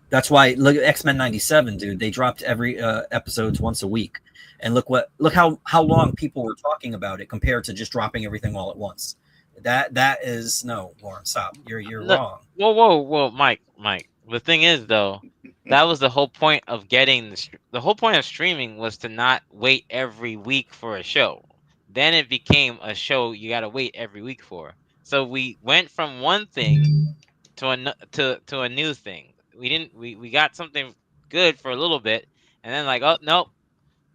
That's why look at X-Men 97, dude. They dropped every episodes once a week. And look how long people were talking about it compared to just dropping everything all at once. That is no, Warren, stop. You're no, wrong. whoa, Mike. The thing is, though, that was the whole point of getting the whole point of streaming was to not wait every week for a show. Then it became a show you got to wait every week for. So we went from one thing to a new thing. We got something good for a little bit, and then like, oh nope,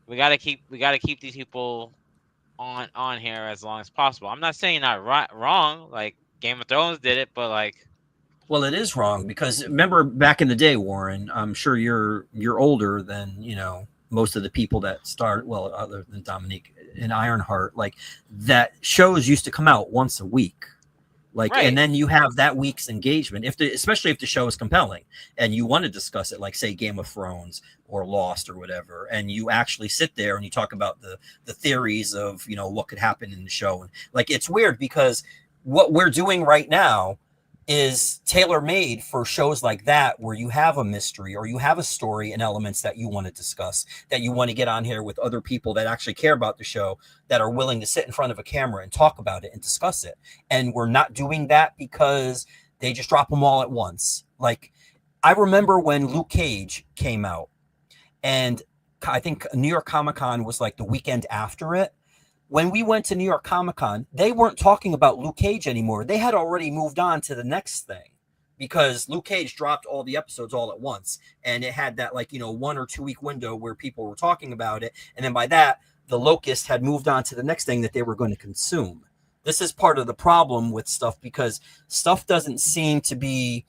we gotta keep these people on here as long as possible. I'm not saying you're not wrong. Like Game of Thrones did it, but like, Well, it is wrong because remember back in the day, Warren. I'm sure you're older than most of the people that started. Well, other than Dominique and Ironheart, like that shows used to come out once a week. Like, and right. then you have that week's engagement, especially if the show is compelling and you want to discuss it, like say Game of Thrones or Lost or whatever, and you actually sit there and you talk about the theories of what could happen in the show. And like it's weird because what we're doing right now is tailor made for shows like that where you have a mystery or you have a story and elements that you want to discuss, that you want to get on here with other people that actually care about the show, that are willing to sit in front of a camera and talk about it and discuss it. And we're not doing that because they just drop them all at once. Like I remember when Luke Cage came out, and I think New York Comic Con was like the weekend after it. When we went to New York Comic Con, they weren't talking about Luke Cage anymore. They had already moved on to the next thing because Luke Cage dropped all the episodes all at once. And it had that 1 or 2 week window where people were talking about it. And then by that, the Locust had moved on to the next thing that they were going to consume. This is part of the problem with stuff because stuff doesn't seem to be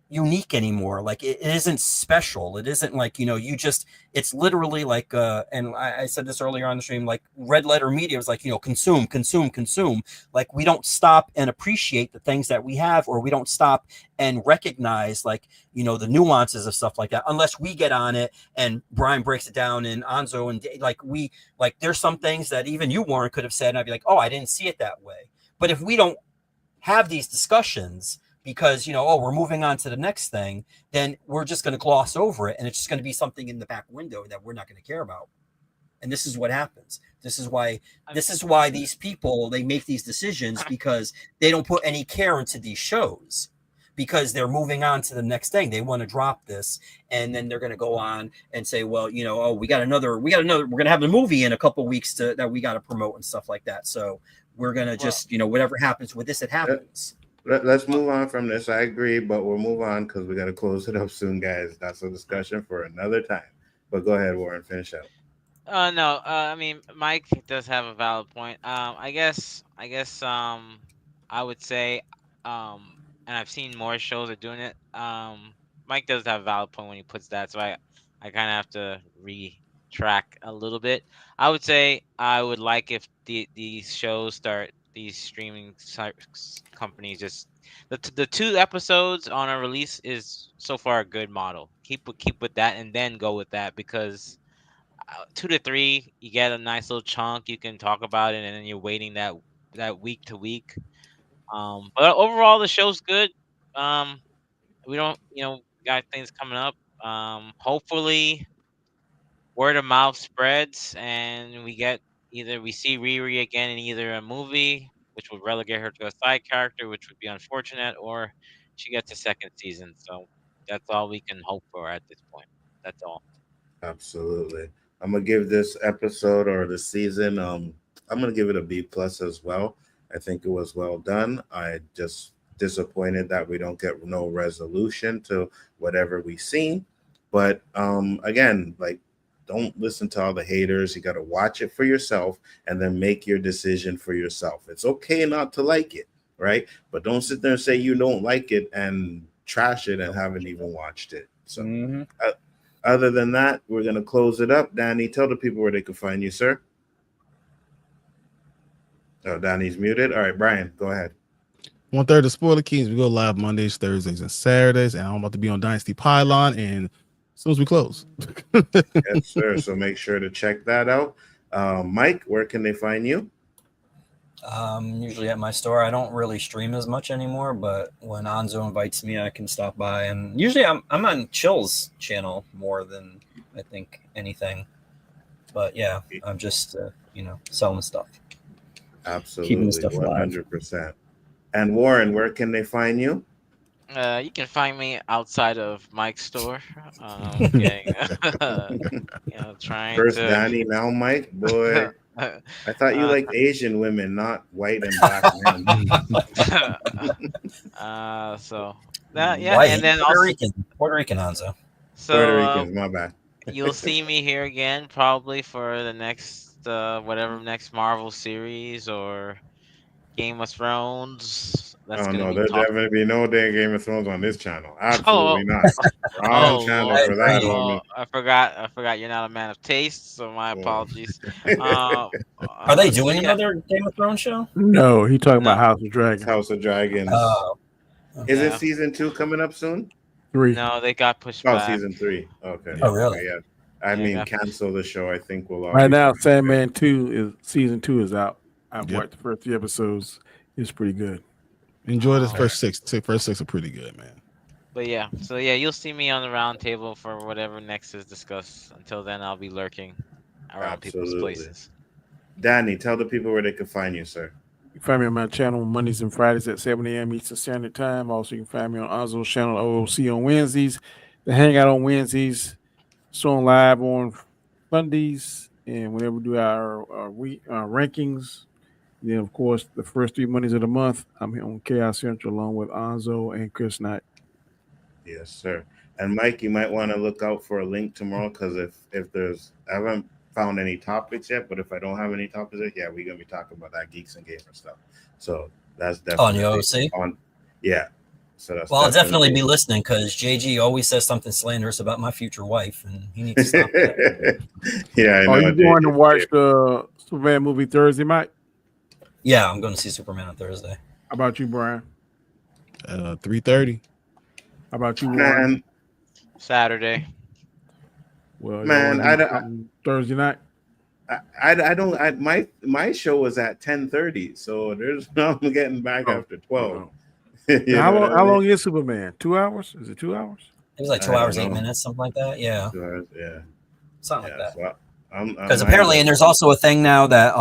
unique anymore. Like it isn't special. It isn't like it's literally like and I said this earlier on the stream, like red letter media was like consume. Like we don't stop and appreciate the things that we have, or we don't stop and recognize the nuances of stuff like that unless we get on it and Brian breaks it down and Anzo and there's some things that even you, Warren, could have said and I'd be like, oh, I didn't see it that way. But if we don't have these discussions because we're moving on to the next thing, then we're just going to gloss over it, and it's just going to be something in the back window that we're not going to care about. And this is what happens. This is why these people, they make these decisions, because they don't put any care into these shows, because they're moving on to the next thing. They want to drop this, and then they're going to go on and say, well, we're going to have a movie in a couple of weeks that we got to promote and stuff like that. So we're going to just, whatever happens with this, it happens. Let's move on from this. I agree, but we'll move on because we got to close it up soon, guys. That's a discussion for another time. But go ahead, Warren, finish up. No. I mean, Mike does have a valid point. I guess. I would say. And I've seen more shows are doing it. Mike does have a valid point when he puts that. So I kind of have to retrack a little bit. I would say I would like if these shows start, these streaming companies, just the 2 episodes on a release is so far a good model. Keep with that, and then go with that, because 2 to 3, you get a nice little chunk. You can talk about it, and then you're waiting that week to week. But overall, the show's good. We don't, got things coming up. Hopefully, word of mouth spreads, and we see Riri again in either a movie, which would relegate her to a side character, which would be unfortunate, or she gets a second season. So that's all we can hope for at this point. That's all. Absolutely. I'm gonna give this episode or the season. I'm gonna give it a B plus as well. I think it was well done. I just disappointed that we don't get no resolution to whatever we seen. But again, like, don't listen to all the haters. You got to watch it for yourself and then make your decision for yourself. It's okay not to like it, right? But don't sit there and say you don't like it and trash it and haven't even watched it. So. Other than that, we're going to close it up. Danny, tell the people where they can find you, sir. Oh, Danny's muted. All right, Brian, go ahead. 1/3 of Spoiler Kings. We go live Mondays, Thursdays, and Saturdays. And I'm about to be on Dynasty Pylon, and as soon as we close. Yes, sir. So make sure to check that out. Mike, where can they find you? Usually at my store. I don't really stream as much anymore, but when Nzo invites me, I can stop by. And usually I'm on Chill's channel more than I think anything. But yeah, I'm just selling stuff. Absolutely, Keeping the stuff alive. 100%. And Warren, where can they find you? You can find me outside of Mike's store. Getting, trying First to. Danny, now Mike. Boy, I thought you liked Asian women, not white and black men. So that yeah, White, and then Puerto Rican Nzo. So Puerto Ricans, my bad. you'll see me here again probably for the next whatever next Marvel series or Game of Thrones. That's No, there'll definitely be no damn Game of Thrones on this channel. Absolutely not. Wrong channel for that. Oh, I forgot you're not a man of taste, so my apologies. Are they doing another Game of Thrones show? No, he talking about House of Dragons. House of Dragons. Oh. Isn't season 2 coming up soon? 3. No, they got pushed back. Season 3. Okay. Oh, really? Okay, yeah. Cancel the show. I think we'll all right now. Sandman 2 is season 2 is out. I've watched the first 3 episodes. It's pretty good. Enjoy the first six. First 6 are pretty good, man. But yeah, so yeah, you'll see me on the round table for whatever next is discussed. Until then, I'll be lurking around people's places. Danny, tell the people where they can find you, sir. You can find me on my channel Mondays and Fridays at 7 a.m. Eastern Standard Time. Also, you can find me on Nzo's channel OOC on Wednesdays. The Hangout on Wednesdays. Showing live on Sundays, and whenever we do our rankings. Then, of course, the first 3 Mondays of the month, I'm here on Chaos Central along with Nzo and Chris Knight. Yes, sir. And Mike, you might want to look out for a link tomorrow because if there's, I haven't found any topics yet, but if I don't have any topics yet, yeah, we're gonna be talking about that geeks and gamer stuff. So that's definitely on the OC. Yeah. So that's I'll definitely be listening because JG always says something slanderous about my future wife, and he needs to stop that. Yeah. Are you going to watch the Superman movie Thursday, Mike? Yeah, I'm going to see Superman on Thursday. How about you, Brian? 3:30. How about you, man? Warren? Saturday. Well, man, I Thursday night. I don't. My show was at 10:30, so there's no I'm getting back after 12. How long is Superman? 2 hours? Is it 2 hours? It was like 2 hours, 8 minutes, something like that. Yeah. 2 hours, yeah. Something like that. So because apparently, and there's also a thing now that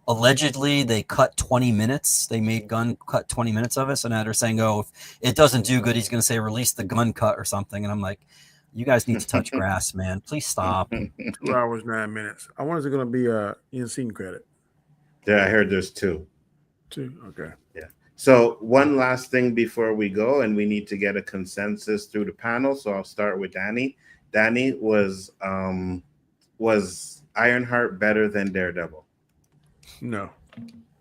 allegedly they cut 20 minutes. They made Gunn cut 20 minutes of it. So now they're saying, oh, if it doesn't do good, he's going to say release the Gunn cut or something. And I'm like, you guys need to touch grass, man. Please stop. 2 hours, 9 minutes. I wonder if it's going to be a in-scene credit. Yeah, I heard there's 2. 2? Okay. Yeah. So one last thing before we go, and we need to get a consensus through the panel. So I'll start with Danny. Danny, was Ironheart better than Daredevil? No.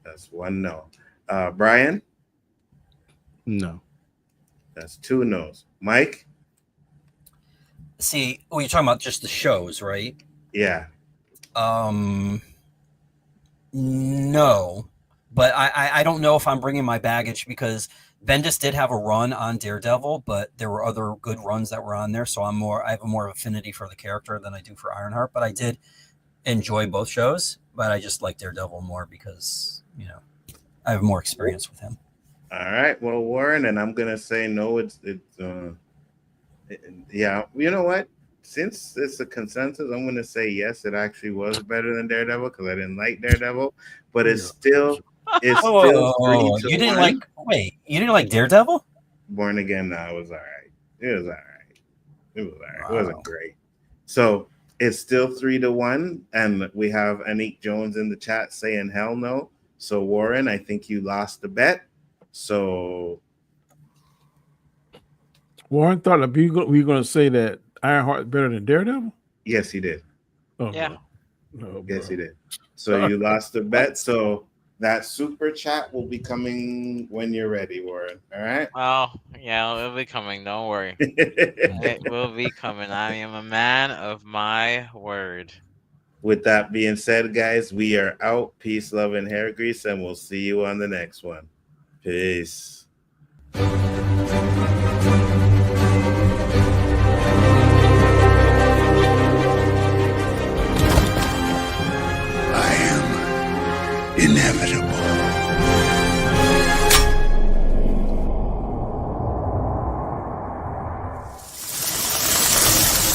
That's 1 no. Brian? No. That's 2 no's. Mike? See, you're talking about just the shows, right? Yeah. No, but I don't know if I'm bringing my baggage because Bendis did have a run on Daredevil, but there were other good runs that were on there. So I have a more affinity for the character than I do for Ironheart, but I did enjoy both shows, but I just like Daredevil more because, I have more experience with him. All right. Well, Warren, and I'm going to say no, yeah, you know what? Since it's a consensus, I'm going to say yes, it actually was better than Daredevil because I didn't like Daredevil, but it's still you didn't like Daredevil? Born Again, no, it was all right. It was all right. It wasn't great. So it's still 3-1, and we have Anik Jones in the chat saying hell no. So Warren, I think you lost the bet. So Warren thought that we were going to say that Ironheart is better than Daredevil. yes, he did. Oh Yeah. no, Yes, bro. he did. So you lost the bet. So that super chat will be coming when you're ready, Warren. All right. Oh, yeah, it'll be coming. Don't worry. It will be coming. I am a man of my word. With that being said, guys, we are out. Peace, love, and hair grease, and we'll see you on the next one. Peace.